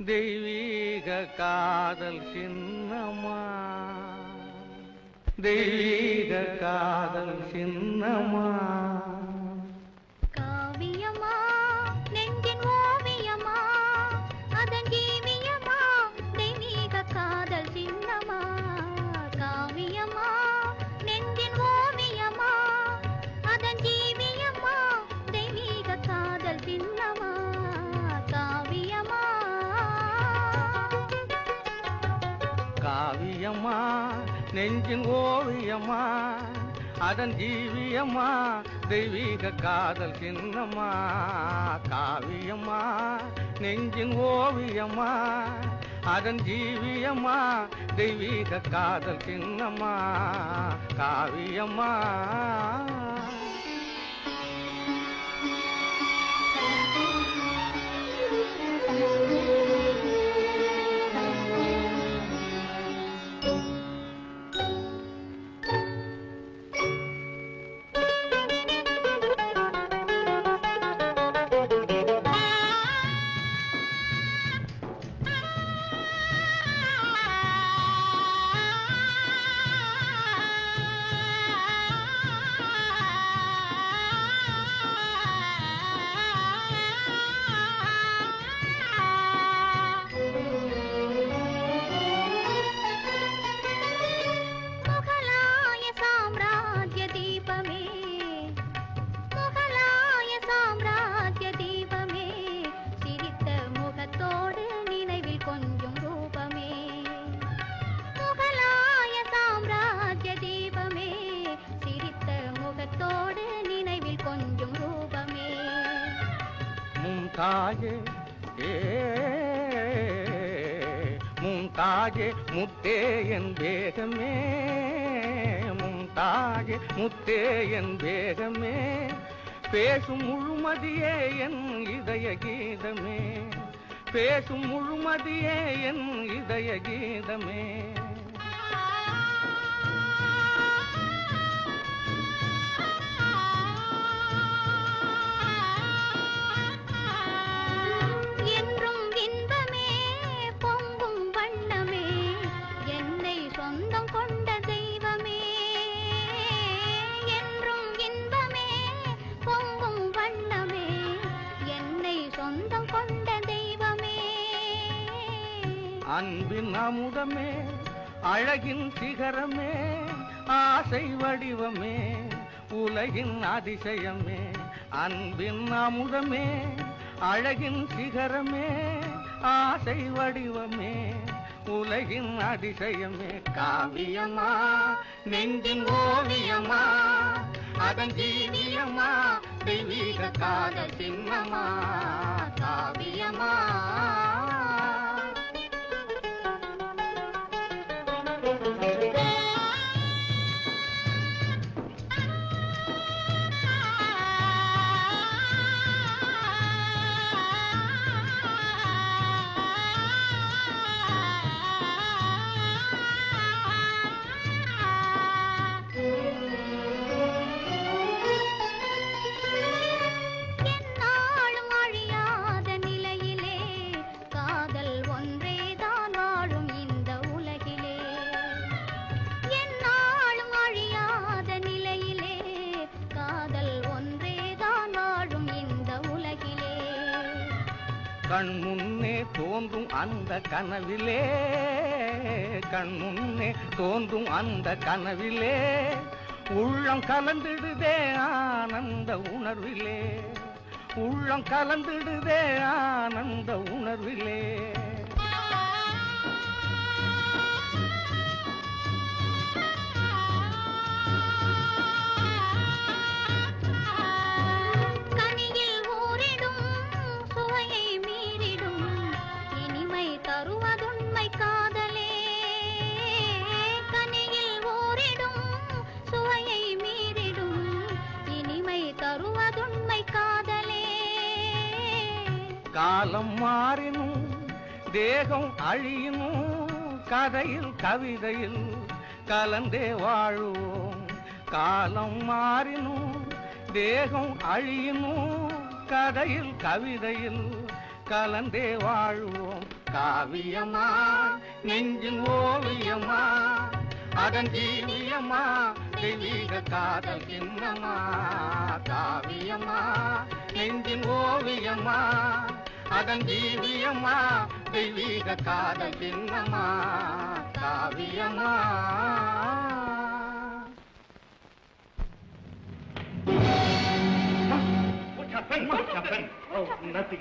தெய்வீக காதல் சின்னம்மா தெய்வீக காதல் சின்னம்மா காவியமா நெஞ்சின் ஓவியமா அதன் ஜீவியமா தெய்வீக காதல் சின்னமா காவியமா நெஞ்சின் ஓவியமா அதன் ஜீவியமா தெய்வீக காதல் சின்னமா காவியமா காவியம்மா நெஞ்சின் ஓவியம்மா அதன் ஜீவியம்மா தெய்வீக காதல் சின்னம்மா காவியம்மா நெஞ்சின் ஓவியம்மா அதன் ஜீவியம்மா தெய்வீக காதல் சின்னம்மா காவியம்மா மும்தாஜே முத்தே என் வேகமே மும்தாஜே முத்தே என் வேகமே பேசும் முழுமதியே என் இதய கீதமே பேசும் முழுமதியே என் இதய கீதமே அன்பின் அமுதமே அழகின் சிகரமே ஆசை வடிவமே உலகின் அதிசயமே அன்பின் அமுதமே அழகின் சிகரமே ஆசை வடிவமே உலகின் அதிசயமே காவியமா நெஞ்சின் ஓவியமா அதன் ஜீவியமா தெய்வீக காதல் சின்னமா காவியமா கண் முன்னே தோன்றும் அந்த கனவிலே கண்முன்னே தோன்றும் அந்த கனவிலே உள்ளம் கலந்திடுதே ஆனந்த உணர்விலே உள்ளம் கலந்திடுதே ஆனந்த உணர்விலே காலம் மாறினும் தேகம் அழியினும் கதையில் கவிதையில் கலந்தே வாழுவோம். காலம் மாறினும் தேகம் அழியினும் கதையில் கவிதையில் கலந்தே வாழுவோம். காவியமா நெஞ்சின் ஓவியமா அதன் ஜீவியமா தெய்வீக காதல் சின்னமா. காவியமா நெஞ்சின் ஓவியமா அதன் ஜீவியமா தெய்வீக காதல் சின்னமா. காவியமா. What happened? Oh,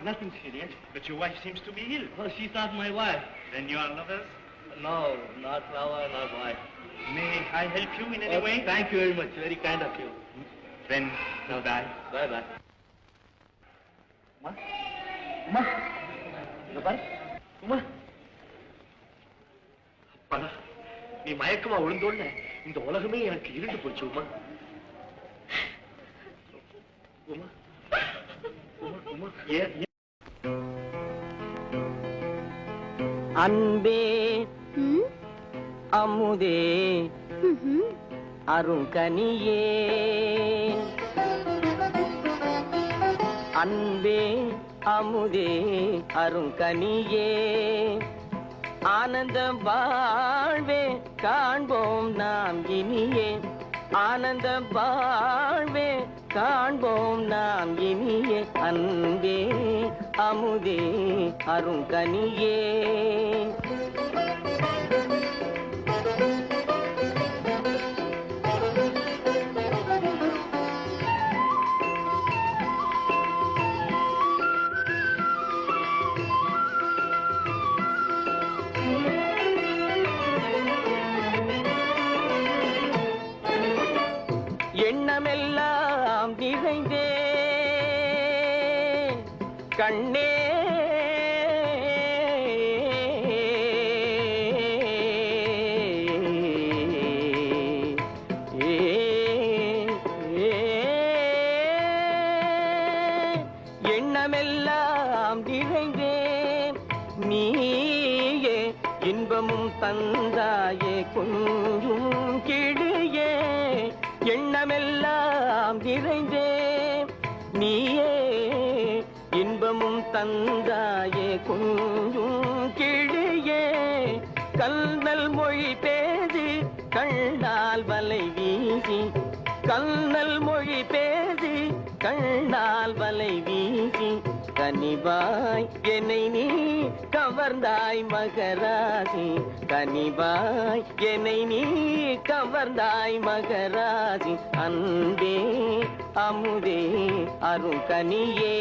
nothing serious. But your wife seems to be ill. Oh, she's not my wife. Then you are lovers? No, not lover, not wife. May I help you in any way? Thank you very much. Very kind of you. Then, goodbye. Bye-bye. Uma? Uma? இங்க பாரு. உமா. அப்பா, நீ மயக்கமா விழுந்தோன்னு இந்த உலகமே எனக்கு இருண்டு போச்சு உமா. உமா. உமா. ஏன் அன்பே அமுதே அருங்கனியே. அன்பே அமுதே அருங்கனியே. ஆனந்தம் வாழ்வே காண்போம் நாம் இனியே. ஆனந்தம் வாழ்வே காண்போம் நாம் இனியே. அன்பே அமுதே அருங்கனியே. எண்ணமெல்லாம் நிறைந்தே கண்ணே எண்ணமெல்லாம் நிறைந்தே நீயே இன்பமும் தந்தாயே கொஞ்சும் கிளியே. எண்ணமெல்லாம் நிறைந்தே நீயே இன்பமும் தந்தாயே கொஞ்சும் கிளியே. கல்நல் மொழி பேசி கண்ணால் வலை வீசி. கல்நல் மொழி பேசி கண்ணால் வலை வீசி. கனிவாய் என்னை நீ கவர்ந்தாய் மகராசி. கனிவாய் என்னை நீ கவர்ந்தாய் மகராசி. அன்பே அமுதே அருங்கனியே.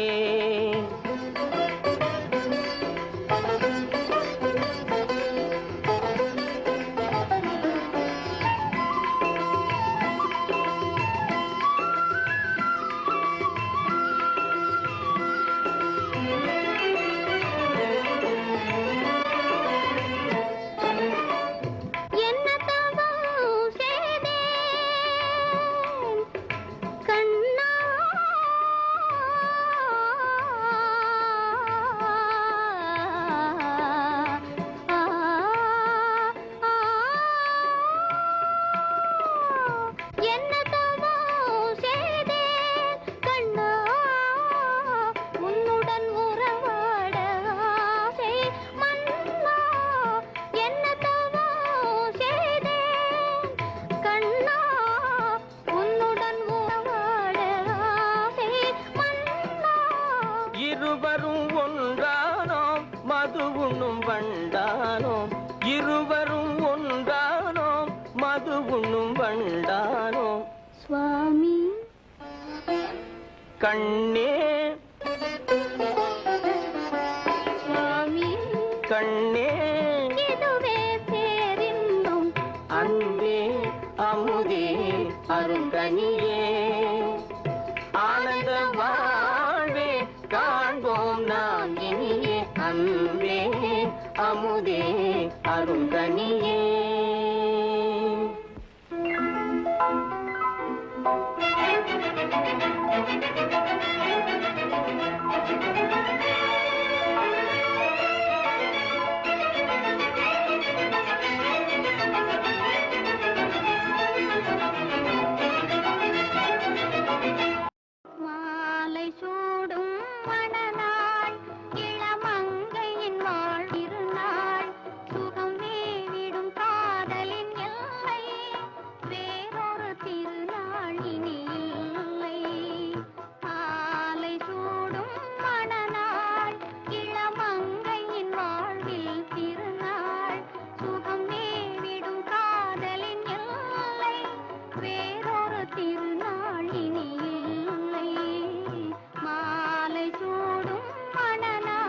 இருவரும் ஒன்றானோம் மது உண்ணும் வண்டானோம். இருவரும் ஒன்றானோம் மது உண்ணும் வண்டானோம். சுவாமி கண்ணே சுவாமி கண்ணே இதுவே பேரின்பம். அன்பே அமுதே அருங்கனியே. ஆனந்த வாழ்வே காண்போம் நாம் இனியே. அன்பே அமுதே அருங்கனியே. வேறொரு திருநாள் இனி இல்லை மாலை சூடும் மணநாள்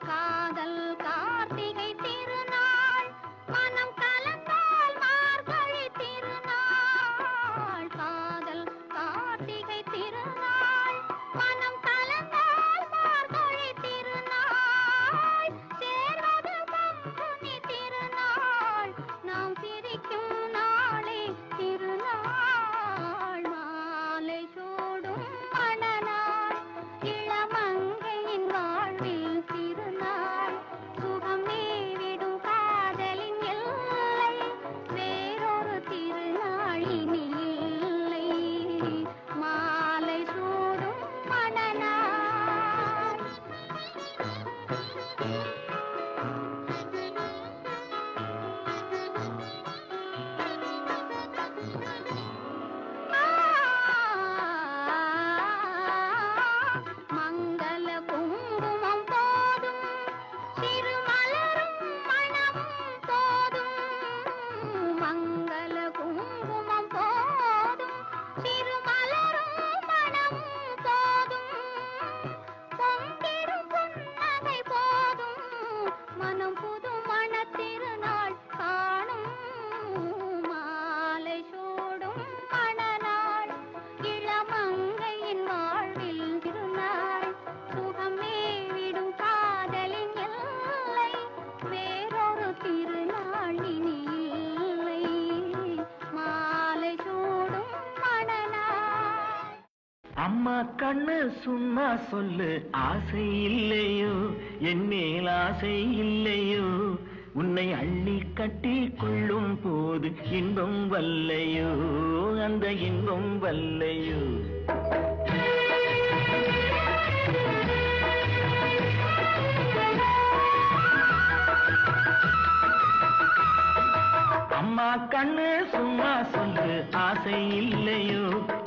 காதல் கார்த்திகை திருநாள் மனம் கலந்தால் மார்கழி திருநாள் காதல் கார்த்திகை திருநாள் மனம் கலந்தால் மார்கழி திருநாள் சேர்வது பங்குனி திருநாள் நாம் சிரிக்கும் நாளே திருநாள் மாலை சூடும் மணநாள் இளமங்கையின் வாழ்வில் திருநாள் சுகம் நீவிடும் காதலின் எல்லை வேறொரு திருநாள் இனி இல்லை மாலை சூடும் மணநாள் மங்கள குங்குமம் போதும் சிறுமலரும் மணமும் போதும் மங்கள குங்குமம் போதும் சிறுமலரும் மணமும் போதும் பொங்கிடும் புன்னகை போதும் மனம் புது மணத்திருநாள் காணும் மாலை சூடும் மணநாள் இளமங்கையின் வாழ்வில் திருநாள் சுகம் மேவிடும் காதலின் எல்லை வேறொரு திருநாள் இனி இல்லை மாலை சூடும் மணநாள் அம்மா கண்ணு சும்மா சொல்லு ஆசை இல்லையோ என் மேல் ஆசை இல்லையோ உன்னை அள்ளி கட்டி கொள்ளும் போது இன்பம் வல்லையோ அந்த இன்பம் வல்லையோ அம்மா கண்ணு சும்மா சொல்லு ஆசை இல்லையோ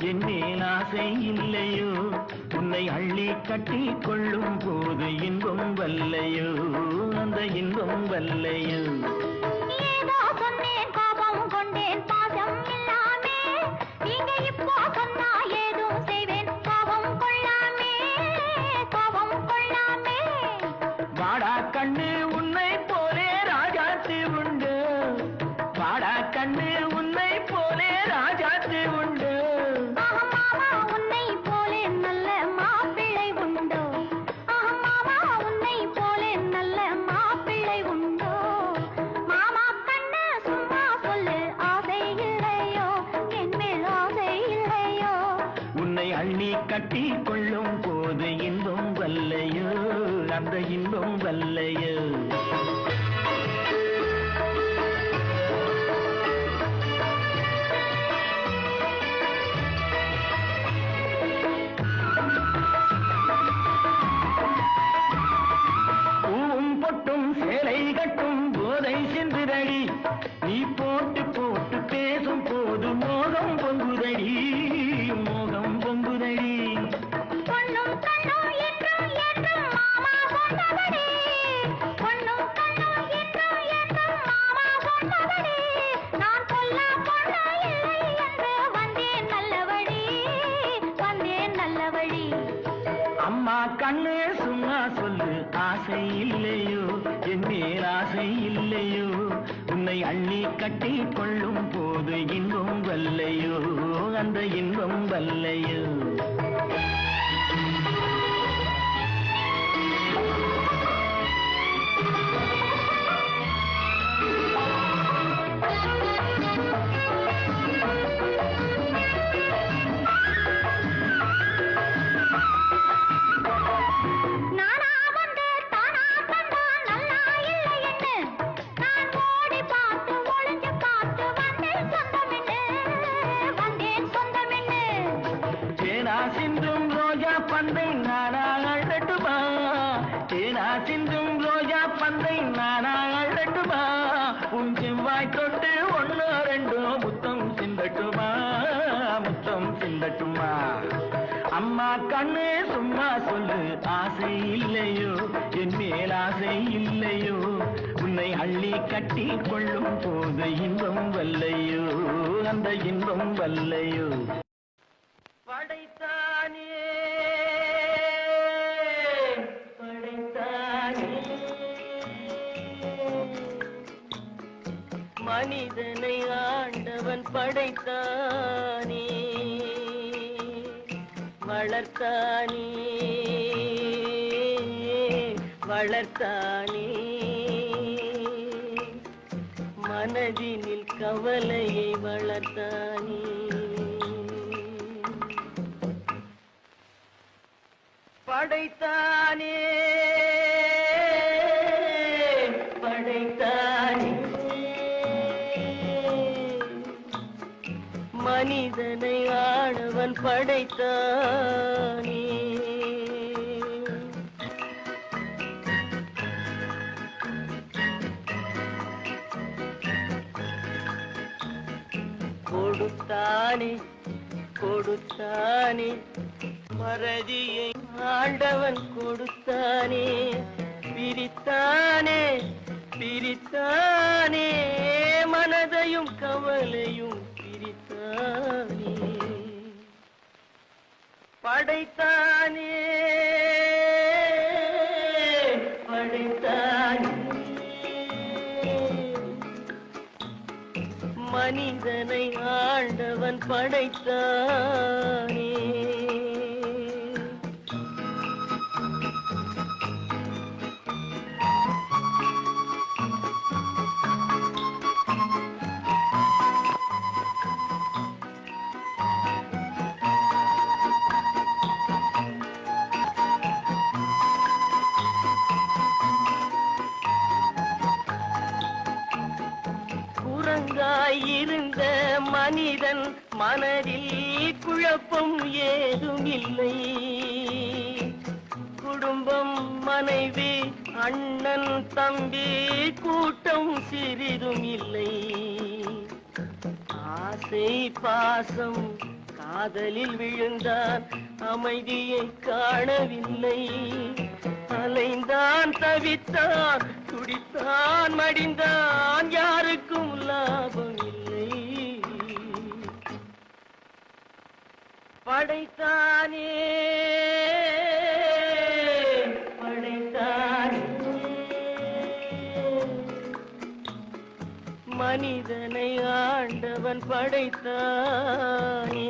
என் மேல் ஆசை இல்லையோ உன்னை அள்ளி கட்டி கொள்ளும் போது இன்பம் வல்லையோ அந்த இன்பம் வல்லையோ ஏதோ சொன்னேன் கோபம் கொண்டேன் பாசம் இல்லாமே நீங்க இப்போ சொன்னா ஏதும் செய்வேன் கோபம் கொள்ளாமே வாடா கண்ணு உன்னை போலே ராஜாத்தி உண்டு வாடா கண்ணு உன்னை போலே ராஜாத்தி உண்டு மாமா உன்னை போலே நல்ல மாப்பிள்ளை உண்டோ மாமா உன்னை போலே நல்ல மாப்பிள்ளை உண்டோ மாமா கண்ணு சும்மா சொல்லு ஆசை இல்லையோ என் மேல் ஆசை இல்லையோ உன்னை அள்ளி கட்டி கொள்ளும் போது இன்பம் வல்லையோ அந்த இன்பம் வல்லையோ பூவும் பொட்டும் சேலை கட்டும் போதை சென்றுதடி நீ போட்டு போட்டு பேசும் போது மோகம் பொங்குதடி மோகம் பொங்குதடி பொண்ணும் கண்ணும் என்றும் என்றும் மாமா சொன்னபடி பொண்ணும் கண்ணும் என்றும் என்றும் மாமா சொன்னபடி நான் சொல்ல பொண்ணு இல்லை என்று வந்தேன் நல்ல வழி அம்மா கண்ணு சும்மா சொல்லு ஆசை இல்லையோ என் மேல் ஆசை இல்லையோ உன்னை அள்ளி கட்டி கொள்ளும் போது இன்பம் வல்லையோ அந்த இன்பம் வல்லையோ நானா வந்து தானா கண்டா நல்லா இல்லை என்று நான் ஓடி பார்த்து ஒளிஞ்சு பார்த்து வந்தேன் சொந்தமென்னு தேனா முற்றம் செல்லட்டுமா? அம்மா கண்ணு சும்மா சொல்லு, ஆசை இல்லையோ என் மேல் ஆசை இல்லையோ? உன்னை அள்ளி கட்டி கொள்ளும் போது இன்பம் வல்லையோ, அந்த இன்பம் வல்லையோ? படைத்தானே படைத்தானே மனிதனை ஆண்டவன் படைத்தானே, வளர்த்தானே வளர்த்தானே, மனதினில் கவலையை வளர்த்தானே. படைத்தானே படைத்தானே மனிதனை ஆண்டவன் படைத்தானே. கொடுத்தானே கொடுத்தானே மறதியை ஆண்டவன் கொடுத்தானே, பிரித்தானே பிரித்தானே மனதையும் கவலையும் பிரித்தானே. படைத்தானே படைத்தானே மனிதனை ஆண்டவன் படைத்தானே. இருந்த மனிதன் மனதில் குழப்பம் ஏதும் இல்லை, குடும்பம் மனைவி அண்ணன் தம்பி கூட்டம் சிறிதும் இல்லை. ஆசை பாசம் காதலில் விழுந்தான், அமைதியை காணவில்லை. அலைந்தான் தவித்தான் துடித்தான் மடிந்தான், யாருக்கும் லாபம் இல்லை. படைத்தானே படைத்தானே மனிதனை ஆண்டவன் படைத்தானே.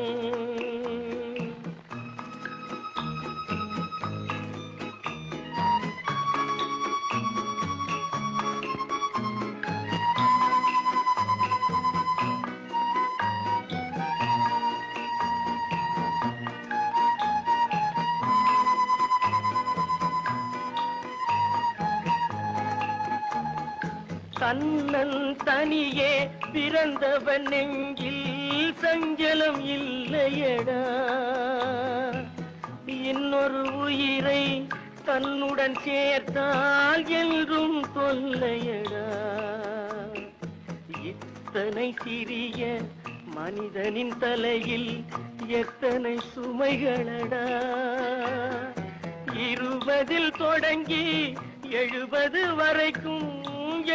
தன்னன் தனியே பிறந்தவன் நெஞ்சில் சஞ்சலம் இல்லையடா, இன்னொரு உயிரை தன்னுடன் சேர்த்தால் என்றும் தொல்லையடா. இத்தனை சிறிய மனிதனின் தலையில் எத்தனை சுமைகளடா, 20 தொடங்கி 70 வரைக்கும்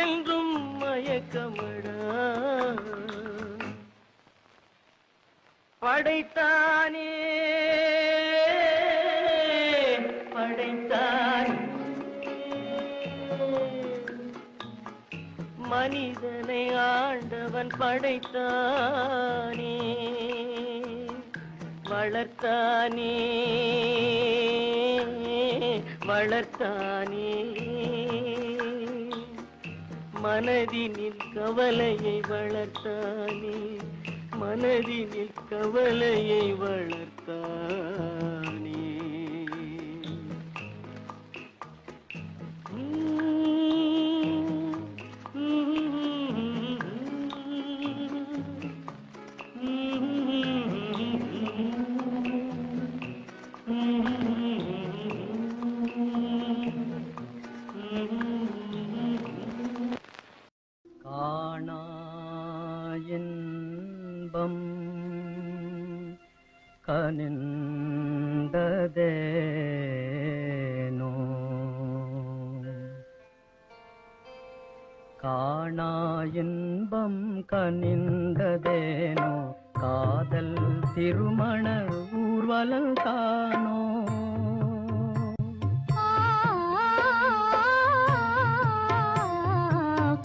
என்றும் மயக்கமடா. படைத்தானே படைத்தானே மனிதனை ஆண்டவன் படைத்தானே, வளர்த்தானே வளர்த்தானே, மனதினில் கவலையை வளர்த்தானே, மனதினில் கவலையை வளர்த்தானே. காணாயன்பம் கனிந்ததேனோ காணா இன்பம் கனிந்ததேனோ காதல் திருமண ஊர்வலம் காணோ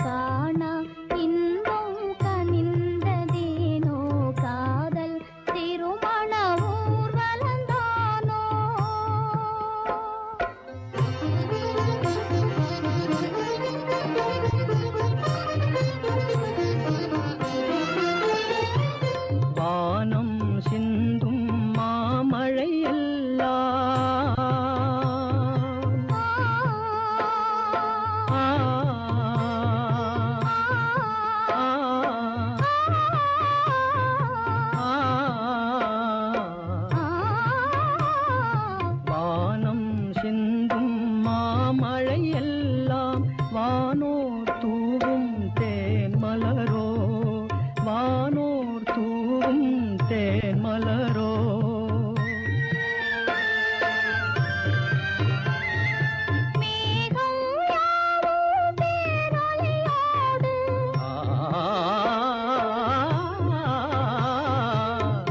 காணா இன்பம் கனிந்ததேனோ காதல் திருமண ஊர்வலம் தானோ வானம் சிந்தும் மாமழை வானம் சிந்தும் மாமழையெல்லாம் வானோர் தூவும் தேன் மலரோ வானோர் தூவும் தேன் மலரோ மேகம் யாவும் பேரொலியோடு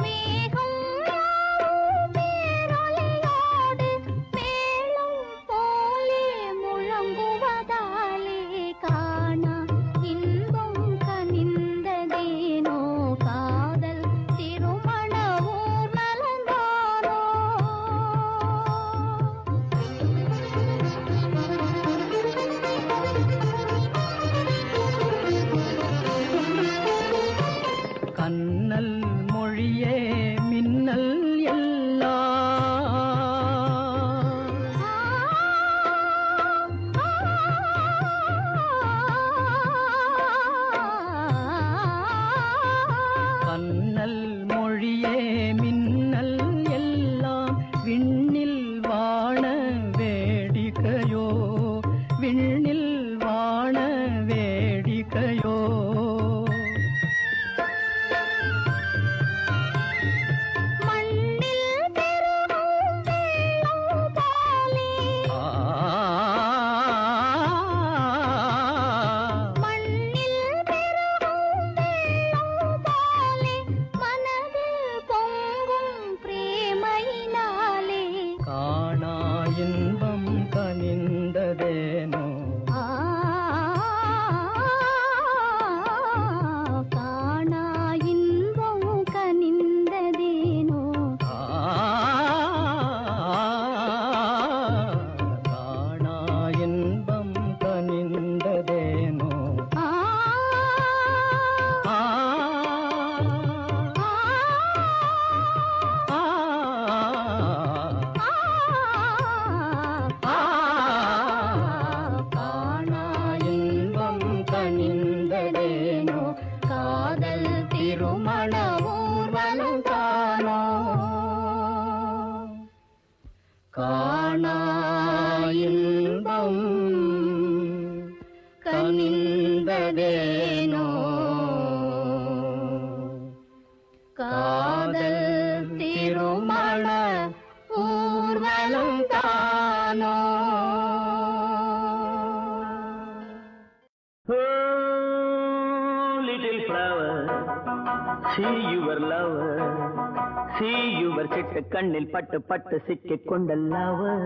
மேகம் யாவும் பேரொலியோடு மேளம் போலே முழங்குவதாலே காணா இன்பம் கனிந்ததேனோ காதல் திருமண ஊர்வலம் தானோ கண்ணல் மொழியே மின்னல் எல்லாம் கண்ணல் மொழியே மின்னல் எல்லாம் விண்ணில் வாண வேடிக்கையோ விண்ணில் வாண வேடிக்கையோ மண்ணில் பெருகும் வெள்ளம் போலே மண்ணில் பெருகும் வெள்ளம் போலே மனதில் பொங்கும் பிரேமையினாலே காணா இன்பம் கனிந்ததேனோ காணா இன்பம் கனிந்ததேனோ காணா இன்பம் கனிந்ததேனோ காணா இன்பம் கனிந்ததேனோ காதல் திருமண ஊர்வலம் காணோ காணா இன்பம் கனிந்ததேனோ காதல் திருமண ஊர்வலம் தானோ little flower see your lover see your சிட்டு கண்ணில் பட்டு பட்டு சிக்கிக் கொண்ட lover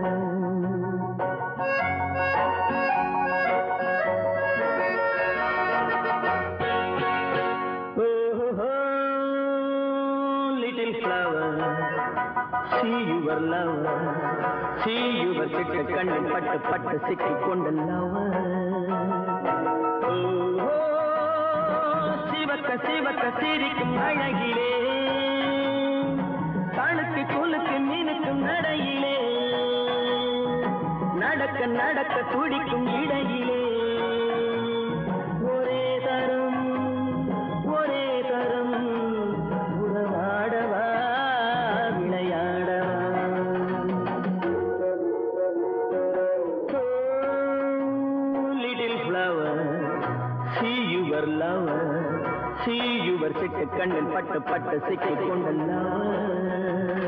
little flower see your lover see your சிட்டு கண்ணில் பட்டு பட்டு சிக்கிக் கொண்ட lover சிவக்க சிவக்க சிரிக்கும் அழகிலே கணுக்கு குலுக்கு மினுக்கும் நடையிலே நடக்க நடக்க துடிக்கும் இடையிலே ஒரே தரம் உறவாடவா விளையாடவா little flower see your lover see your சிட்டு கண்ணில் பட்டு பட்டு சிக்கிக் கொண்ட lover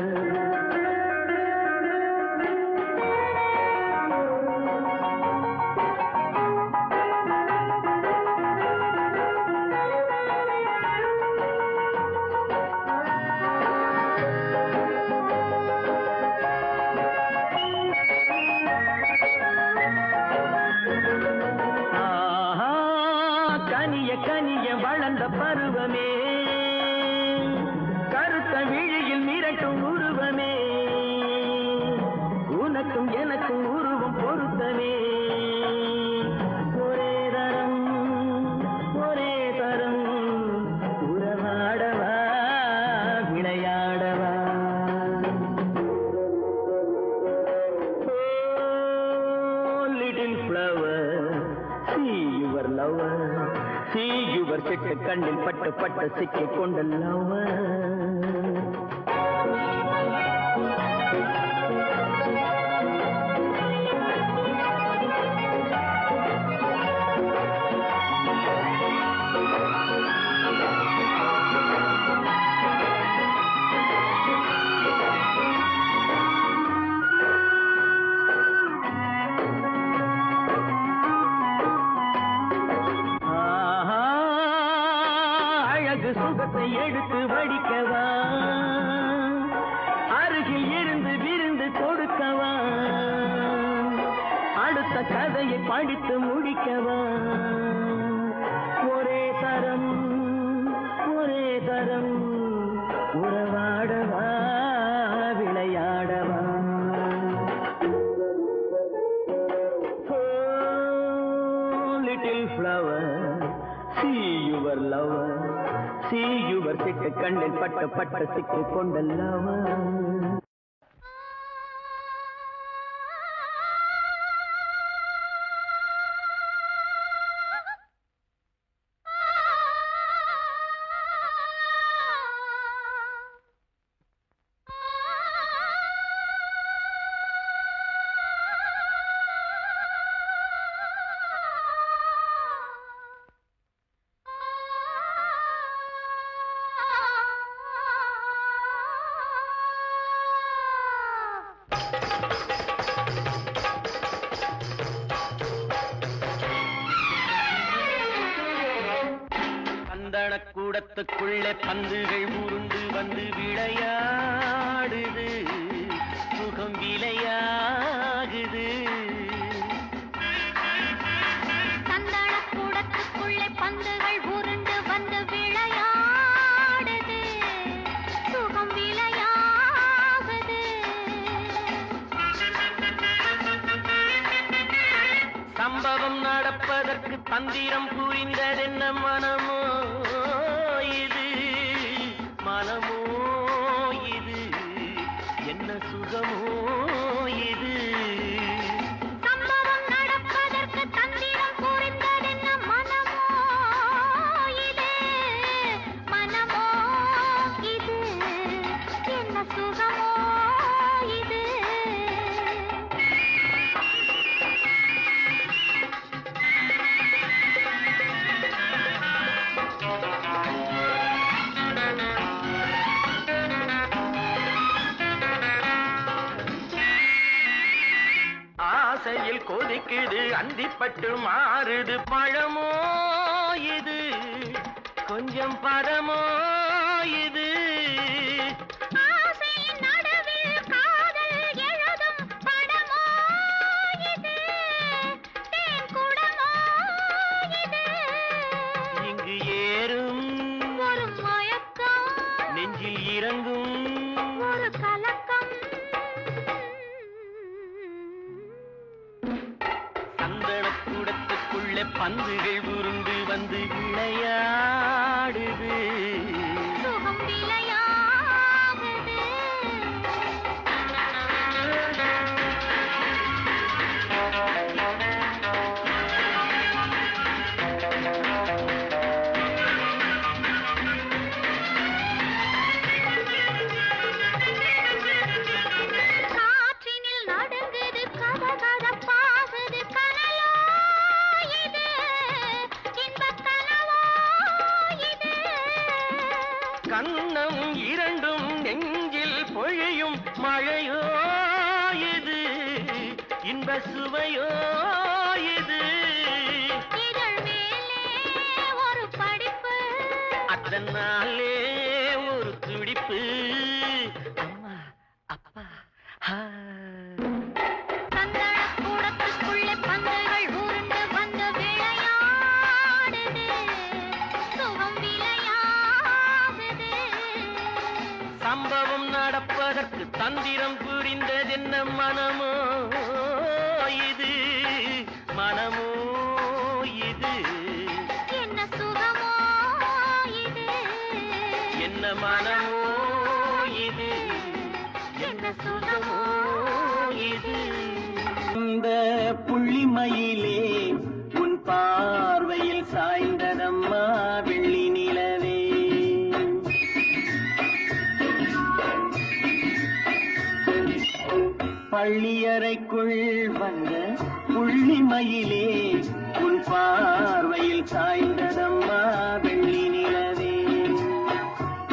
சிட்டு கண்ணில் பட்டு பட்டு சிக்கிக் கொண்டல்லவா சுகத்தை எடுத்து வடிக்கவா அருகில் இருந்து விருந்து கொடுக்கவா அடுத்த கதையை படித்து முடிக்கவா ஒரே தரம் உறவாடவா விளையாடவா little flower see your lover see your சிட்டு கண்ணில் பட்டு பட்டு சிக்கிக் கொண்டல்லவா கூடத்துக்குள்ளே பந்துகள் உருண்டு வந்து விளையாடுது சுகம் விளையாகுது சந்தன கூடத்துக்குள்ளே பந்துகள் உருண்டு வந்து விளையாடுது சுகம் விளையாகுது சம்பவம் நடப்பதற்கு தந்திரம் புரிந்ததென்ன மனமோ மனமோ இது என்ன சுகமோ இது சம்பவம் நடப்பதற்கு தந்திரம் புரிந்ததென்ன மனமோ இது மனமோ இது என்ன சுகமோ இது ஆசையில் கொதிக்குது அந்திப்பட்டு மாறுது பழமோ இது கொஞ்சம் பதமோ இது ஆசையின் நடுவில் காதல் எழுதும் படமோ இது தேன் குடமோ இது இங்கு ஏறும் ஒரு மயக்கம் நெஞ்சில் இறங்கும் ஒரு கலக்கம் சந்தனக்கூடத்துக்குள்ளே பந்துகள் உருண்டு வந்து விளையாடுது சுகம் விளையாகுது காற்றினில் நடுங்குது கதகதப்பாகுது கனலோ இது இன்பக் கனவோ இது கண்ணம் இரண்டும் நெஞ்சில் பொழியும் மழையோ இது இன்ப சுவையோ இது இதழ் மேலே ஒரு படிப்பு அதனாலே ஒரு துடிப்பு அம்மா அப்பா சந்தன கூடத்துக்குள்ளே பந்துகள் உருண்டு வந்து விளையாடுது சுகம் விளையாகுது சம்பவம் நடப்பதற்கு தந்திரம் புரிந்ததென்ன மனமோ இது மனமோ இது என்ன சுகமோ இது என்ன மனமோ இது என்ன சுகமோ இது இந்த புள்ளிமயிலே உன் பார்வையில் சாய்ந்ததம்மா வெள்ளி பள்ளியறைக்குள் வந்த புள்ளிமயிலே உன் பார்வையில் சாய்ந்ததம்மா வெள்ளி நிலவே.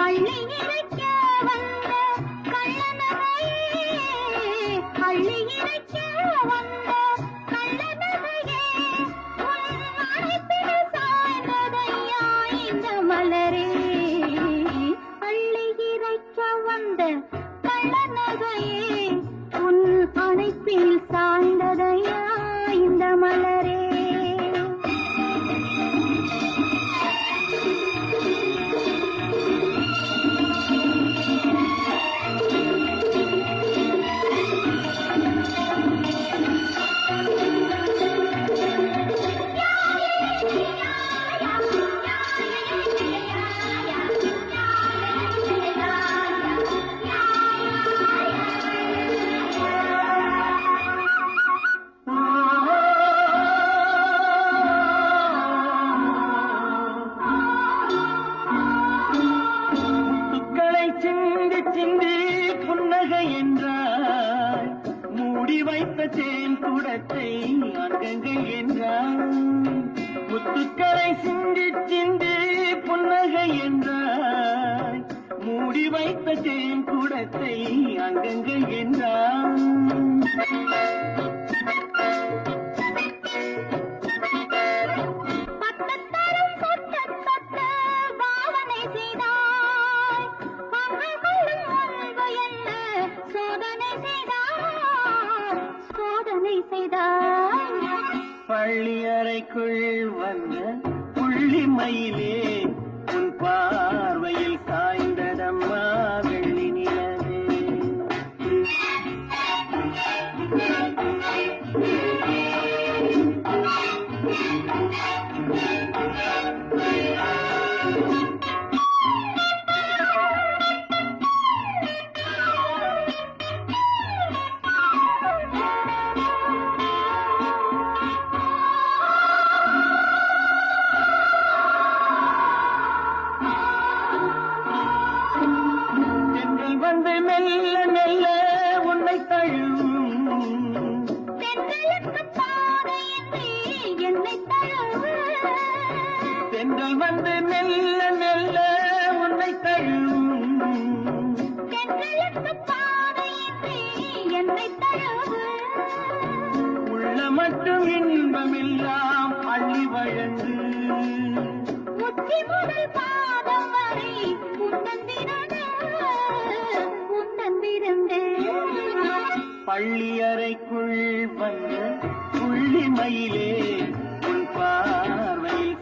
அள்ளி இறைக்க வந்த கள்ளநகையே, அள்ளி இறைக்க வந்த கள்ளநகையே, உன் அணைப்பில் சாய்ந்ததையா இந்த மலரே. அள்ளி இறைக்க வந்த கள்ளநகையே, உன் அணைப்பில் சாய்ந்ததையா இந்த மலரே. முத்துக்களை சிந்தி சிந்தி புன்னகை என்றாய், மூடி வைத்த தேன் குடத்தை அங்கங்கள் என்றாய். முத்துக்களை சிந்தி சிந்தி புன்னகை என்றாய், மூடி வைத்த தேன் குடத்தை அங்கங்கள் என்றாய். பட்டத்தரும் சொட்ட சொட்ட பாவனை செய்தாய், பங்கைகளும் முன்பு என்ன சோதனை செய்தாய், சோதனை செய்தாய். பள்ளியறைக்குள் வந்த புள்ளிமயிலே உன் பார்வையில் சாய்ந்ததம்மா வெள்ளி நிலவே. தென்றல் வந்து மெல்ல மெல்ல உன்னை தழுவும், தென்றலுக்கு பாதையின்றி என்னை தழுவு, தென்றல் வந்து மெல்ல மெல்ல உன்னை தழுவும். தென்றலுக்கு பாதையின்றி என்னை தழுவு. உள்ள மட்டும் இன்பமெல்லாம் அள்ளி வழங்கு, உச்சி முதல் பாதம் வரை உன்னந்திரண்டு, உன்னந்திரண்டு. பள்ளியறைக்குள் வந்த புள்ளிமயிலே உன் பார்வையில்